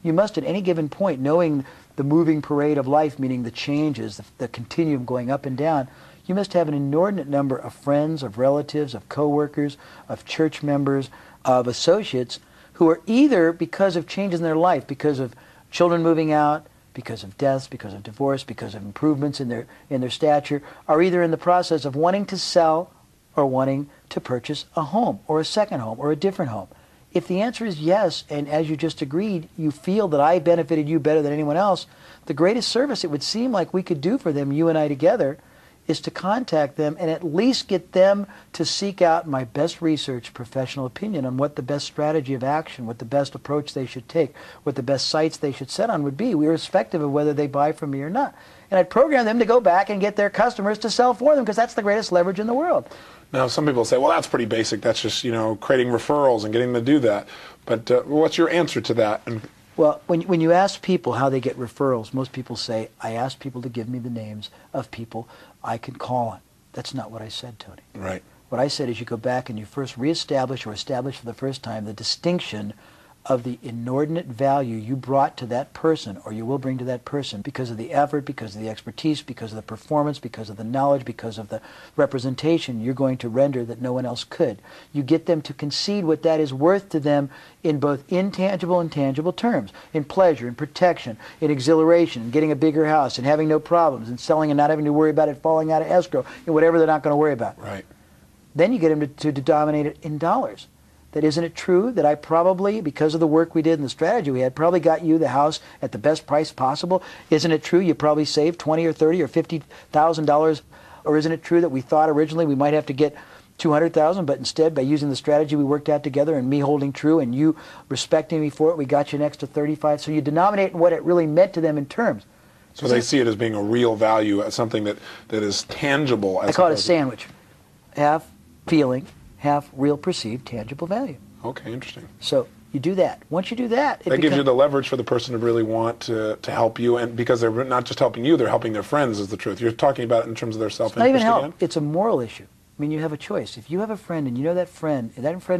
you must at any given point, knowing the moving parade of life, meaning the changes, the continuum going up and down, you must have an inordinate number of friends, of relatives, of coworkers, of church members, of associates who are either, because of changes in their life, because of children moving out, because of deaths, because of divorce, because of improvements in their stature, are either in the process of wanting to sell or wanting to purchase a home or a second home or a different home. If the answer is yes, and as you just agreed, you feel that I benefited you better than anyone else, the greatest service it would seem like we could do for them, you and I together, is to contact them and at least get them to seek out my best research, professional opinion on what the best strategy of action, what the best approach they should take, what the best sites they should set on would be, irrespective of whether they buy from me or not. And I'd program them to go back and get their customers to sell for them, because that's the greatest leverage in the world. Now, some people say, well, that's pretty basic. That's just, creating referrals and getting them to do that. But what's your answer to that? Well, when you ask people how they get referrals, most people say, I ask people to give me the names of people I can call on. That's not what I said, Tony. Right. What I said is you go back and you first reestablish or establish for the first time the distinction of the inordinate value you brought to that person, or you will bring to that person, because of the effort, because of the expertise, because of the performance, because of the knowledge, because of the representation you're going to render that no one else could. You get them to concede what that is worth to them in both intangible and tangible terms, in pleasure, in protection, in exhilaration, in getting a bigger house, and having no problems, and selling and not having to worry about it falling out of escrow, and whatever they're not going to worry about. Right. Then you get them to denominate it in dollars. That isn't it true that I probably, because of the work we did and the strategy we had, probably got you the house at the best price possible? Isn't it true you probably saved $20 or $30 or $50,000? Or isn't it true that we thought originally we might have to get $200,000, but instead by using the strategy we worked out together and me holding true and you respecting me for it, we got you next to $35,000? So you denominate what it really meant to them in terms. So they see it as being a real value, as something that is tangible. I call it a sandwich. Half feeling, half real perceived tangible value. Okay, interesting. So you do that. Once you do that, that gives you the leverage for the person to really want to help you, and because they're not just helping you, they're helping their friends, is the truth. You're talking about it in terms of their self-interest. It's not even help. Again? It's a moral issue. I mean, you have a choice. If you have a friend and you know that friend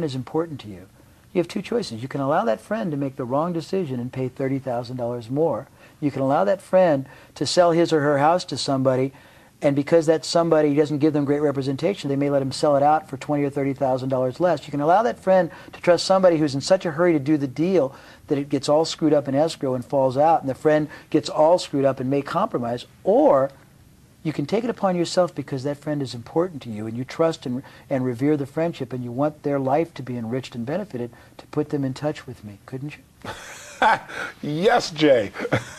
is important to you, you have two choices. You can allow that friend to make the wrong decision and pay $30,000 more. You can allow that friend to sell his or her house to somebody, and because that somebody doesn't give them great representation, they may let him sell it out for $20,000 or $30,000 less. You can allow that friend to trust somebody who's in such a hurry to do the deal that it gets all screwed up in escrow and falls out, and the friend gets all screwed up and may compromise. Or you can take it upon yourself because that friend is important to you, and you trust and revere the friendship, and you want their life to be enriched and benefited, to put them in touch with me, couldn't you? Yes, Jay.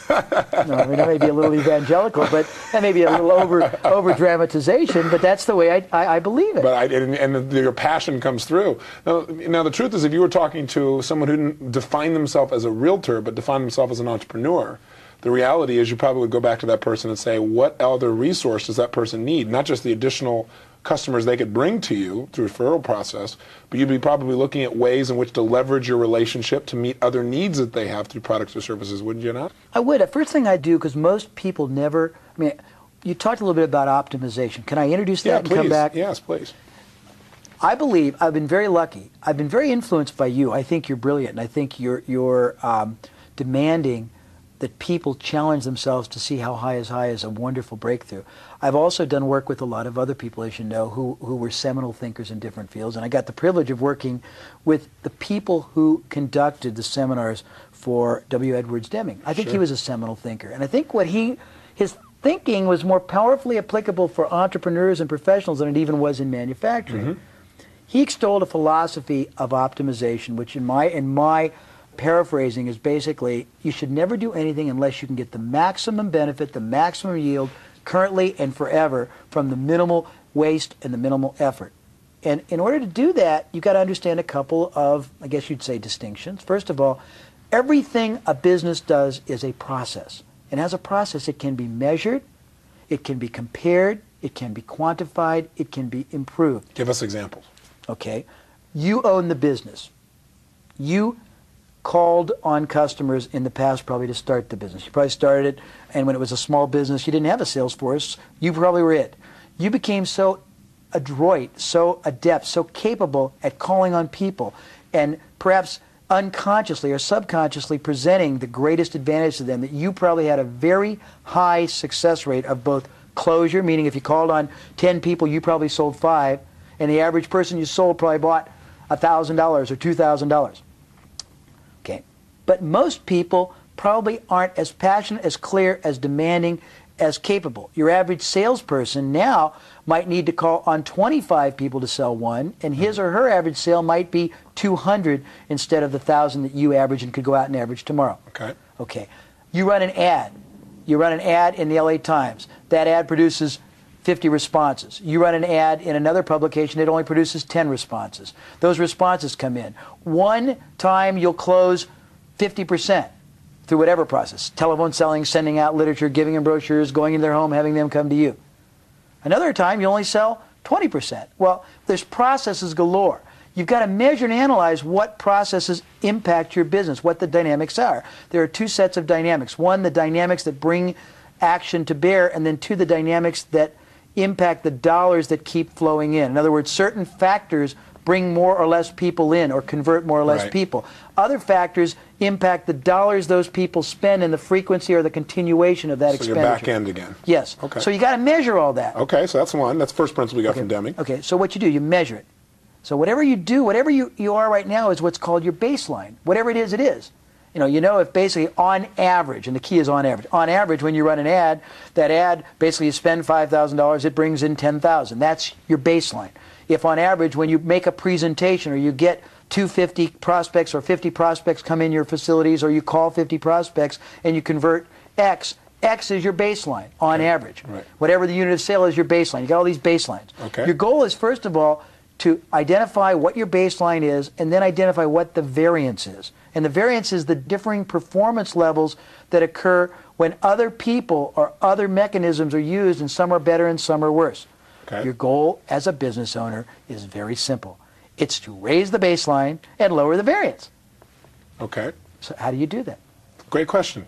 No, I mean, that may be a little evangelical, but that may be a little over dramatization, but that's the way I believe it. But your passion comes through. Now, the truth is, if you were talking to someone who didn't define themselves as a realtor, but defined themselves as an entrepreneur, the reality is you probably would go back to that person and say, what other resource does that person need? Not just the additional customers they could bring to you through a referral process, but you'd be probably looking at ways in which to leverage your relationship to meet other needs that they have through products or services, wouldn't you not? I would. The first thing I do, because most people never, I mean, you talked a little bit about optimization. Can I introduce that and come back? Yes, please. I believe, I've been very lucky. I've been very influenced by you. I think you're brilliant, and I think you're demanding that people challenge themselves to see how high is a wonderful breakthrough. I've also done work with a lot of other people, as you know, who were seminal thinkers in different fields, and I got the privilege of working with the people who conducted the seminars for W. Edwards Deming. I think he was a seminal thinker, and I think his thinking was more powerfully applicable for entrepreneurs and professionals than it even was in manufacturing. Mm-hmm. He extolled a philosophy of optimization, which in my paraphrasing is basically, you should never do anything unless you can get the maximum benefit, the maximum yield, currently and forever, from the minimal waste and the minimal effort. And in order to do that, you've got to understand a couple of, I guess you'd say, distinctions. First of all, everything a business does is a process. And as a process, it can be measured, it can be compared, it can be quantified, it can be improved. Give us examples. Okay. You own the business. You called on customers in the past probably to start the business. You probably started it, and when it was a small business, you didn't have a sales force. You probably were it. You became so adroit, so adept, so capable at calling on people, and perhaps unconsciously or subconsciously presenting the greatest advantage to them, that you probably had a very high success rate of both closure, meaning if you called on 10 people, you probably sold 5, and the average person you sold probably bought $1,000 or $2,000. Okay. But most people probably aren't as passionate, as clear, as demanding, as capable. Your average salesperson now might need to call on 25 people to sell one, and his or her average sale might be 200 instead of the 1,000 that you average and could go out and average tomorrow. Okay. Okay. You run an ad. You run an ad in the LA Times. That ad produces 50 responses. You run an ad in another publication, it only produces 10 responses. Those responses come in. One time you'll close 50% through whatever process. Telephone selling, sending out literature, giving them brochures, going into their home, having them come to you. Another time you only sell 20%. Well, there's processes galore. You've got to measure and analyze what processes impact your business, what the dynamics are. There are two sets of dynamics. One, the dynamics that bring action to bear, and then two, the dynamics that impact the dollars that keep flowing in. In other words, certain factors bring more or less people in or convert more or less people. Other factors impact the dollars those people spend and the frequency or the continuation of that expenditure. So you're back end again. Yes. Okay. So you got to measure all that. Okay, so that's one. That's the first principle you got from Deming. Okay, so what you do, you measure it. So whatever you do, whatever you are right now is what's called your baseline. Whatever it is, it is. You know if basically on average, and the key is on average when you run an ad, that ad basically you spend $5,000, it brings in $10,000. That's your baseline. If on average when you make a presentation or you get 250 prospects or 50 prospects come in your facilities or you call 50 prospects and you convert X is your baseline on average. Right. Whatever the unit of sale is your baseline. You got all these baselines. Okay. Your goal is first of all to identify what your baseline is and then identify what the variance is. And the variance is the differing performance levels that occur when other people or other mechanisms are used, and some are better and some are worse. Okay. Your goal as a business owner is very simple. It's to raise the baseline and lower the variance. Okay. So how do you do that? Great question.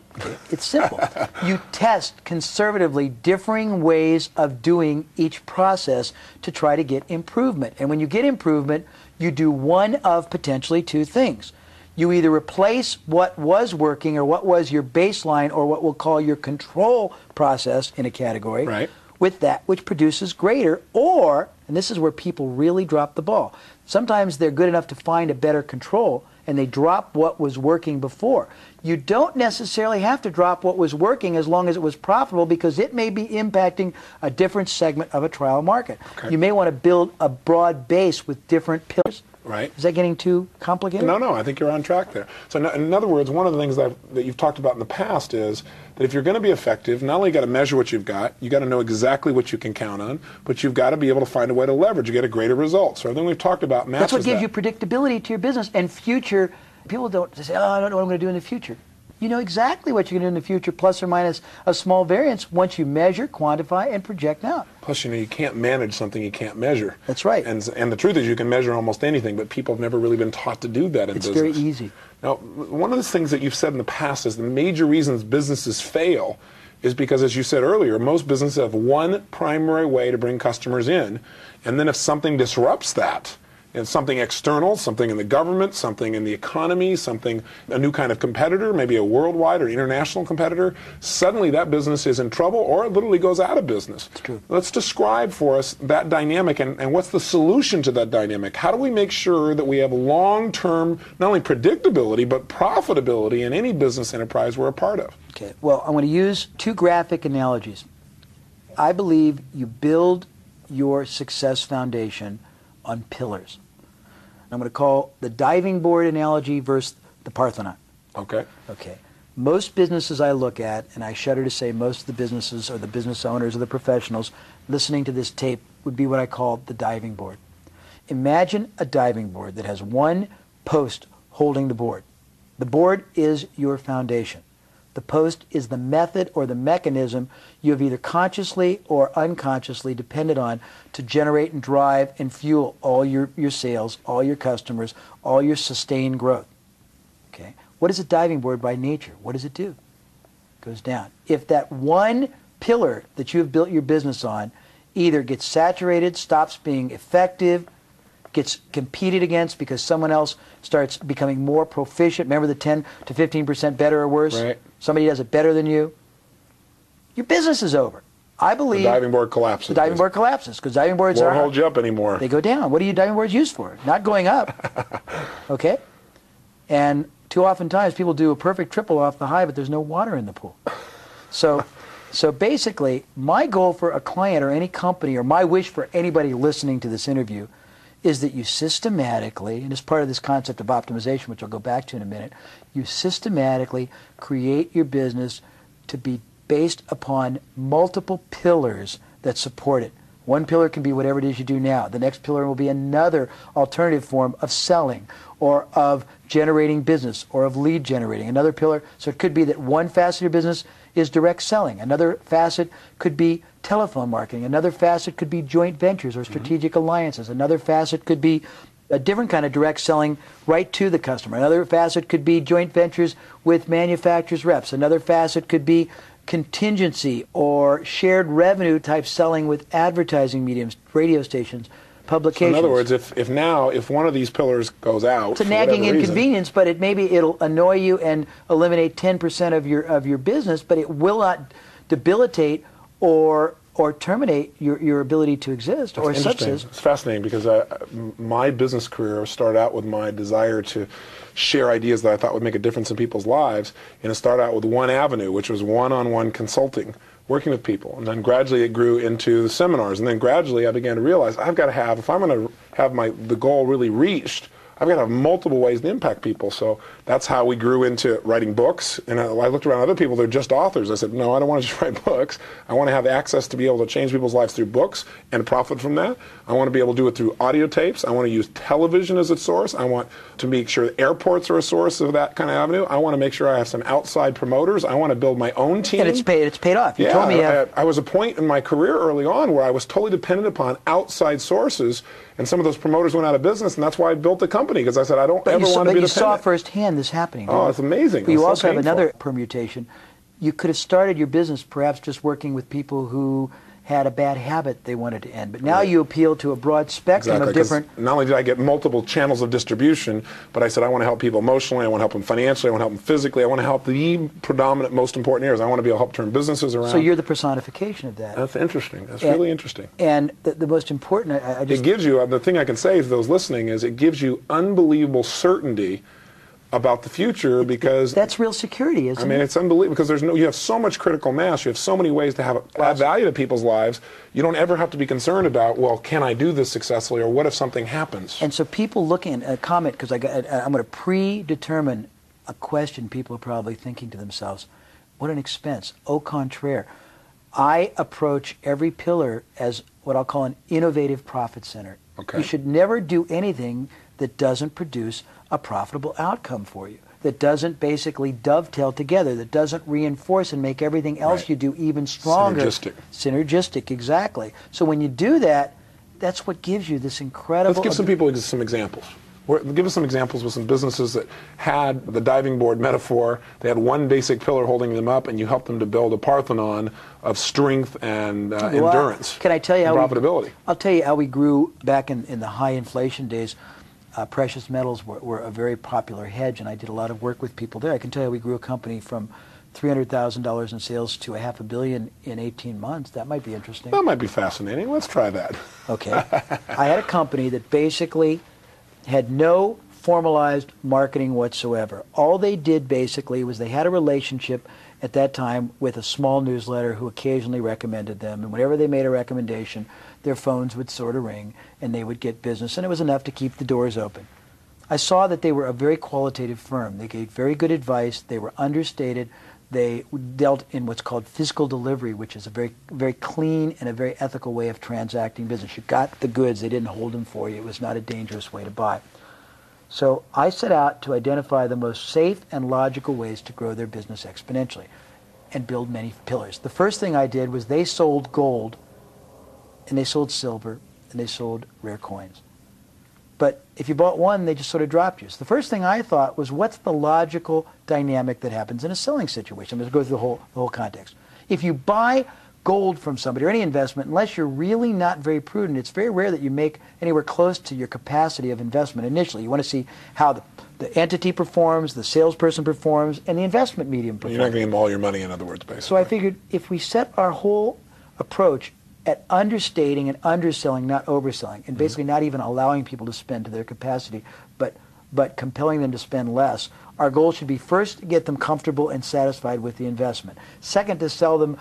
It's simple. You test conservatively differing ways of doing each process to try to get improvement. And when you get improvement, you do one of potentially two things. You either replace what was working or what was your baseline or what we'll call your control process in a category, right, with that which produces greater, or, and this is where people really drop the ball, sometimes they're good enough to find a better control and they drop what was working before. You don't necessarily have to drop what was working as long as it was profitable, because it may be impacting a different segment of a trial market. Okay. You may want to build a broad base with different pillars. Right. Is that getting too complicated? No, I think you're on track there. So in other words, one of the things that you've talked about in the past is that if you're going to be effective, not only got to measure what you've got, you got to know exactly what you can count on, but you've got to be able to find a way to leverage. You get a greater result. So everything we've talked about matches that. That's what gives you predictability to your business and future. People don't say, oh, I don't know what I'm going to do in the future. You know exactly what you're going to do in the future, plus or minus a small variance, once you measure, quantify, and project out. Plus, you can't manage something you can't measure. That's right. And the truth is you can measure almost anything, but people have never really been taught to do that in business. It's very easy. Now, one of the things that you've said in the past is the major reasons businesses fail is because, as you said earlier, most businesses have one primary way to bring customers in, and then if something disrupts that, and something external, something in the government, something in the economy, a new kind of competitor, maybe a worldwide or international competitor, suddenly that business is in trouble or it literally goes out of business. That's true. Let's describe for us that dynamic and what's the solution to that dynamic. How do we make sure that we have long-term, not only predictability, but profitability in any business enterprise we're a part of? Okay, well, I'm going to use two graphic analogies. I believe you build your success foundation on pillars. I'm going to call the diving board analogy versus the Parthenon. Okay. Okay. Most businesses I look at, and I shudder to say most of the businesses or the business owners or the professionals listening to this tape would be what I call the diving board. Imagine a diving board that has one post holding the board. The board is your foundation. The post is the method or the mechanism you have either consciously or unconsciously depended on to generate and drive and fuel all your sales, all your customers, all your sustained growth. Okay? What is a diving board by nature? What does it do? It goes down. If that one pillar that you have built your business on either gets saturated, stops being effective, gets competed against because someone else starts becoming more proficient, remember the 10 to 15% better or worse? Right. Somebody does it better than you, your business is over. I believe the diving board collapses. The diving board collapses because diving boards won't hold you up anymore. They go down. What are your diving boards used for? Not going up. Okay? And too often times people do a perfect triple off the high, but there's no water in the pool. So basically, my goal for a client or any company, or my wish for anybody listening to this interview, is that you systematically, and as part of this concept of optimization, which I'll go back to in a minute, you systematically create your business to be based upon multiple pillars that support it. One pillar can be whatever it is you do now. The next pillar will be another alternative form of selling or of generating business or of lead generating. Another pillar, so it could be that one facet of your business is direct selling. Another facet could be telephone marketing. Another facet could be joint ventures or strategic alliances. Another facet could be a different kind of direct selling right to the customer. Another facet could be joint ventures with manufacturers' reps. Another facet could be contingency or shared revenue type selling with advertising mediums, radio stations, publications. So in other words, if one of these pillars goes out, it's a nagging inconvenience, but it'll annoy you and eliminate 10% of your business, but it will not debilitate or terminate your ability to exist or subsist. It's fascinating because my business career started out with my desire to share ideas that I thought would make a difference in people's lives, and it started out with one avenue, which was one-on-one consulting, working with people, and then gradually it grew into the seminars, and then gradually I began to realize I've got to have, if I'm going to have the goal really reached, I've got to have multiple ways to impact people. So that's how we grew into writing books. And I looked around other people, they're just authors. I said, no, I don't want to just write books. I want to have access to be able to change people's lives through books and profit from that. I want to be able to do it through audio tapes. I want to use television as a source. I want to make sure airports are a source of that kind of avenue. I want to make sure I have some outside promoters. I want to build my own team. And it's paid off. You told me I was a point in my career early on where I was totally dependent upon outside sources, and some of those promoters went out of business, and that's why I built the company, because I said I don't ever want to be dependent. But you saw firsthand this happening. Oh, it's amazing. But you also have another permutation. You could have started your business perhaps just working with people who had a bad habit they wanted to end. But now you appeal to a broad spectrum of different... Not only did I get multiple channels of distribution, but I said I want to help people emotionally, I want to help them financially, I want to help them physically, I want to help the predominant, most important areas. I want to be able to help turn businesses around. So you're the personification of that. That's interesting. That's really interesting. And the most important... It gives you, the thing I can say to those listening is it gives you unbelievable certainty about the future, because that's real security, isn't it? I mean, it's unbelievable, because you have so much critical mass, you have so many ways to add value to people's lives. You don't ever have to be concerned about, well, can I do this successfully, or what if something happens? And so people looking at a comment, because I'm going to predetermine a question people are probably thinking to themselves, what an expense. Au contraire. I approach every pillar as what I'll call an innovative profit center. Okay. You should never do anything that doesn't produce a profitable outcome for you, that doesn't basically dovetail together, that doesn't reinforce and make everything else you do even stronger. Synergistic, exactly. So when you do that, that's what gives you this incredible... Let's give some people some examples. Give us some examples with some businesses that had the diving board metaphor. They had one basic pillar holding them up, and you helped them to build a Parthenon of strength and endurance. Can I tell you how profitability? I'll tell you how we grew back in the high inflation days. Precious metals were a very popular hedge, and I did a lot of work with people there. I can tell you we grew a company from $300,000 in sales to $500 million in 18 months. That might be interesting. That might be fascinating. Let's try that. Okay. I had a company that basically had no formalized marketing whatsoever. All they did basically was they had a relationship at that time with a small newsletter who occasionally recommended them, and whenever they made a recommendation, their phones would sort of ring and they would get business, and it was enough to keep the doors open. I saw that they were a very qualitative firm. They gave very good advice. They were understated. They dealt in what's called physical delivery, which is a very, very clean and a very ethical way of transacting business. You got the goods. They didn't hold them for you. It was not a dangerous way to buy. So I set out to identify the most safe and logical ways to grow their business exponentially and build many pillars. The first thing I did was they sold gold, and they sold silver, and they sold rare coins. But if you bought one, they just sort of dropped you. So the first thing I thought was, what's the logical dynamic that happens in a selling situation? I'm going to go through the whole context. If you buy gold from somebody or any investment, unless you're really not very prudent, it's very rare that you make anywhere close to your capacity of investment initially. You want to see how the entity performs, the salesperson performs, and the investment medium performs. You're not going to give them all your money, in other words, basically. So I figured if we set our whole approach at understating and underselling, not overselling, and basically not even allowing people to spend to their capacity, but compelling them to spend less, our goal should be first to get them comfortable and satisfied with the investment. Second, to sell them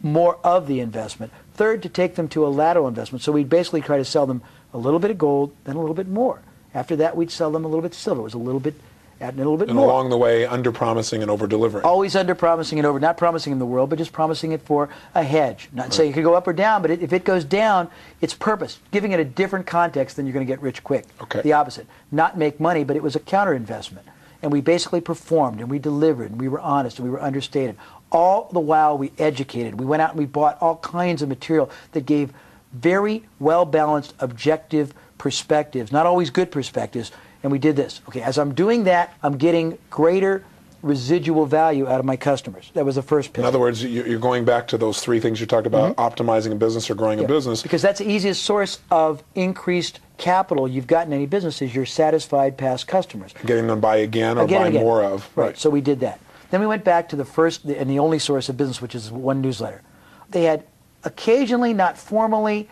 more of the investment. Third, to take them to a lateral investment. So we'd basically try to sell them a little bit of gold, then a little bit more. After that, we'd sell them a little bit of silver. It was a little bit, and a little bit more. And along the way, under-promising and over-delivering. Always under-promising and over, not promising in the world, but just promising it for a hedge. Not saying it could go up or down, but if it goes down, it's purpose. Giving it a different context, then you're going to get rich quick. Okay. The opposite. Not make money, but it was a counter-investment. And we basically performed, and we delivered, and we were honest, and we were understated. All the while we educated. We went out and we bought all kinds of material that gave very well-balanced, objective perspectives, not always good perspectives, and we did this. Okay, as I'm doing that, I'm getting greater residual value out of my customers. That was the first pillar. In other words, you're going back to those three things you talked about, optimizing a business or growing a business. Because that's the easiest source of increased capital you've got in any business is your satisfied past customers. Getting them to buy again or buy more of. Right, so we did that. Then we went back to the first and the only source of business, which is one newsletter. They had occasionally, not formally,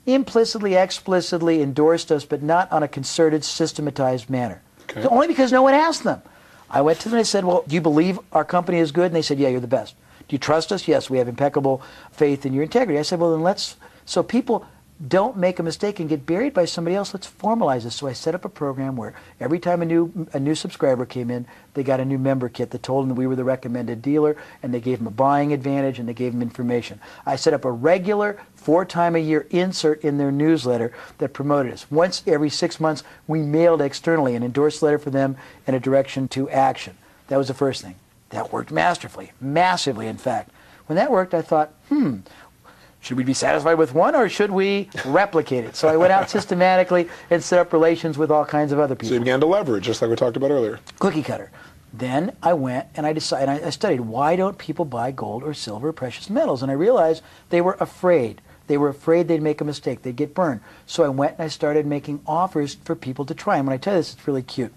implicitly, explicitly endorsed us, but not on a concerted, systematized manner. Okay. So only because no one asked them. I went to them and I said, well, do you believe our company is good? And they said, yeah, you're the best. Do you trust us? Yes, we have impeccable faith in your integrity. I said, well, then let's... So people don't make a mistake and get buried by somebody else. Let's formalize this. So I set up a program where every time a new subscriber came in, they got a new member kit that told them that we were the recommended dealer, and they gave them a buying advantage, and they gave them information. I set up a regular 4-time-a-year insert in their newsletter that promoted us. Once every 6 months, we mailed externally an endorsed letter for them and a direction to action. That was the first thing. That worked masterfully, massively, in fact. When that worked, I thought, should we be satisfied with one, or should we replicate it? So I went out systematically and set up relations with all kinds of other people. So you began to leverage, just like we talked about earlier. Cookie cutter. Then I went and I studied, why don't people buy gold or silver or precious metals? And I realized they were afraid. They were afraid they'd make a mistake. They'd get burned. So I went and I started making offers for people to try. And when I tell you this, it's really cute.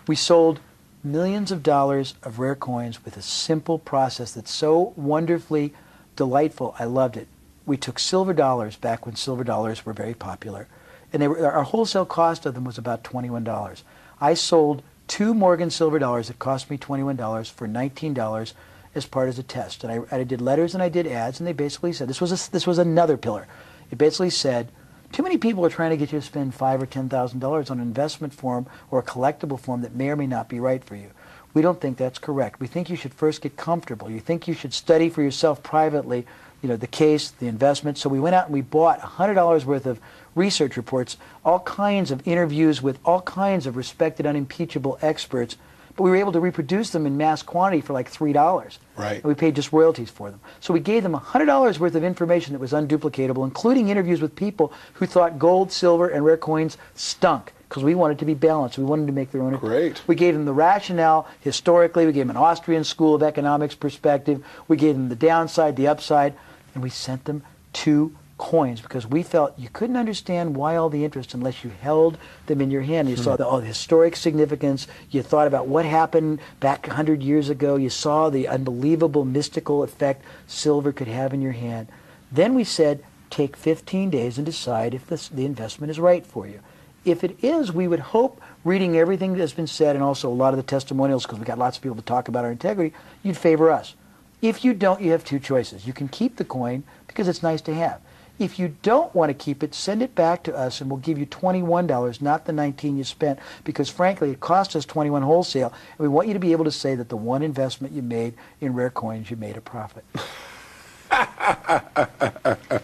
We sold millions of dollars of rare coins with a simple process that's so wonderfully delightful. I loved it. We took silver dollars back when silver dollars were very popular, and our wholesale cost of them was about $21. I sold 2 Morgan silver dollars that cost me $21 for $19 as part of a test. And I did letters and I did ads, and they basically said, this was another pillar. It basically said, too many people are trying to get you to spend $5,000 or $10,000 on an investment form or a collectible form that may or may not be right for you. We don't think that's correct. We think you should first get comfortable. You think you should study for yourself privately, the case, the investment. So we went out and we bought $100 worth of research reports, all kinds of interviews with all kinds of respected, unimpeachable experts, but we were able to reproduce them in mass quantity for like $3. Right. And we paid just royalties for them. So we gave them $100 worth of information that was unduplicatable, including interviews with people who thought gold, silver, and rare coins stunk, because we wanted to be balanced. We wanted to make their own. Great. We gave them the rationale historically. We gave them an Austrian School of Economics perspective. We gave them the downside, the upside, and we sent them 2 coins because we felt you couldn't understand why all the interest unless you held them in your hand. You saw the historic significance. You thought about what happened back 100 years ago. You saw the unbelievable mystical effect silver could have in your hand. Then we said, take 15 days and decide if the investment is right for you. If it is, we would hope, reading everything that's been said and also a lot of the testimonials, because we've got lots of people to talk about our integrity, you'd favor us. If you don't, you have 2 choices. You can keep the coin because it's nice to have. If you don't want to keep it, send it back to us and we'll give you $21, not the $19 you spent, because frankly it cost us $21 wholesale, and we want you to be able to say that the one investment you made in rare coins, you made a profit.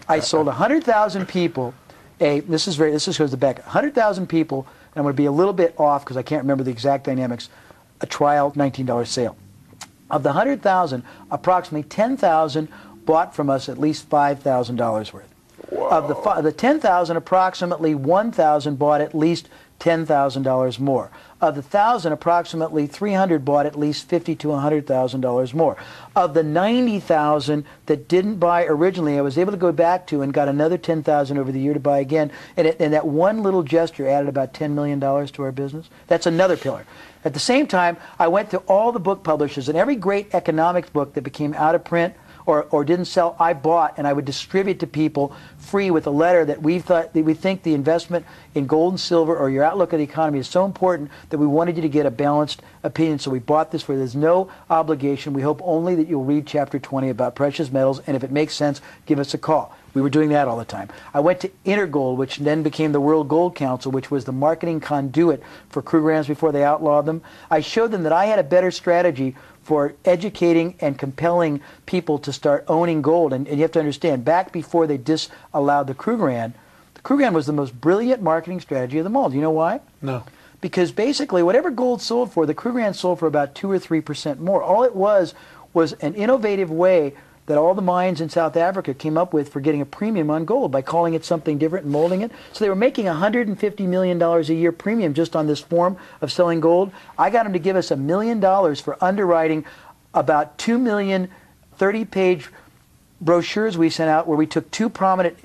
I sold 100,000 people. This shows the back. 100,000 people, and I'm going to be a little bit off because I can't remember the exact dynamics, a trial $19 sale. Of the 100,000, approximately 10,000 bought from us at least $5,000 worth. Wow. Of the 10,000, approximately 1,000 bought at least $10,000 more. Of the 1,000, approximately 300 bought at least $50,000 to $100,000 more. Of the 90,000 that didn't buy originally, I was able to go back to and got another 10,000 over the year to buy again. And that one little gesture added about $10 million to our business. That's another pillar. At the same time, I went to all the book publishers, and every great economics book that became out of print or didn't sell, I bought, and I would distribute to people free with a letter that we think the investment in gold and silver or your outlook of the economy is so important that we wanted you to get a balanced opinion. So we bought this for you. There's no obligation. We hope only that you'll read Chapter 20 about precious metals, and if it makes sense, give us a call. We were doing that all the time. I went to Intergold, which then became the World Gold Council, which was the marketing conduit for Krugerrands before they outlawed them. I showed them that I had a better strategy for educating and compelling people to start owning gold. And you have to understand, back before they disallowed the Krugerrand was the most brilliant marketing strategy of them all. Do you know why? No. Because basically, whatever gold sold for, the Krugerrand sold for about 2 or 3% more. All it was an innovative way that all the mines in South Africa came up with for getting a premium on gold by calling it something different and molding it. So they were making $150 million a year premium just on this form of selling gold. I got them to give us $1 million for underwriting about 2 million 30-page brochures we sent out where we took 2 prominent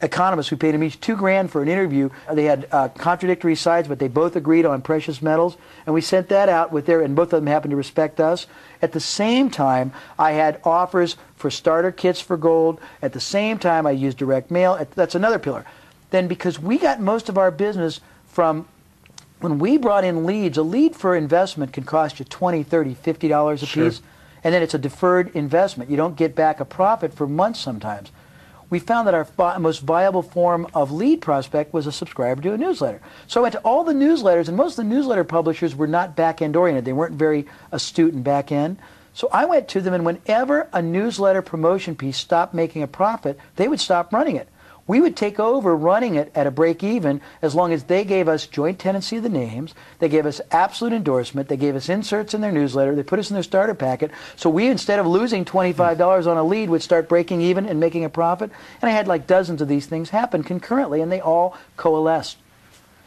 economists. We paid them each $2,000 for an interview. They had contradictory sides, but they both agreed on precious metals, and we sent that out and both of them happened to respect us. At the same time, I had offers for starter kits for gold. At the same time, I used direct mail. That's another pillar. Then, because we got most of our business from when we brought in leads, a lead for investment can cost you $20, $30, $50 a piece, and then it's a deferred investment. You don't get back a profit for months sometimes. we found that our most viable form of lead prospect was a subscriber to a newsletter. So I went to all the newsletters, and most of the newsletter publishers were not back-end oriented. They weren't very astute in back-end. So I went to them, and whenever a newsletter promotion piece stopped making a profit, they would stop running it. We would take over running it at a break-even as long as they gave us joint tenancy of the names, they gave us absolute endorsement, they gave us inserts in their newsletter, they put us in their starter packet. So we, instead of losing $25 on a lead, would start breaking even and making a profit. And I had like dozens of these things happen concurrently, and they all coalesced.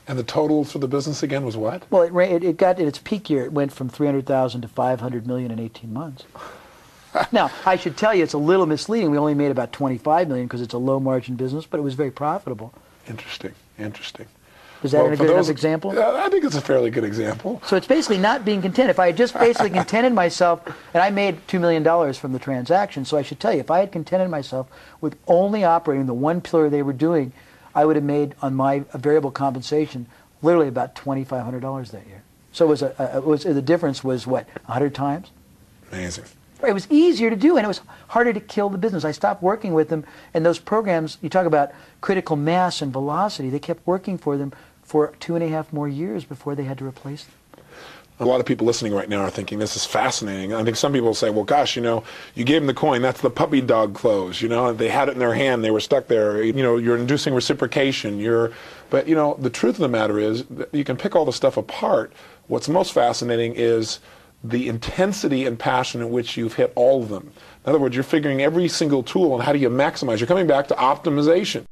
And the total for the business again was what? Well, it got at its peak year, it went from 300,000 to 500 million in 18 months. Now, I should tell you, it's a little misleading. We only made about 25 million because it's a low-margin business, but it was very profitable. Interesting, interesting. Is that a good enough example? I think it's a fairly good example. So it's basically not being content. If I had just basically contented myself, and I made $2 million from the transaction, so I should tell you, if I had contented myself with only operating the one pillar they were doing, I would have made on my variable compensation literally about $2,500 that year. So the difference was, what, 100 times? Amazing. It was easier to do, and it was harder to kill the business. I stopped working with them, and those programs, you talk about critical mass and velocity, they kept working for them for 2.5 more years before they had to replace them. A lot of people listening right now are thinking, this is fascinating. I think some people will say, well, gosh, you gave them the coin. That's the puppy dog close. They had it in their hand. They were stuck there. You're inducing reciprocation. But the truth of the matter is that you can pick all the stuff apart. What's most fascinating is the intensity and passion in which you've hit all of them. In other words, you're figuring every single tool and how do you maximize. You're coming back to optimization.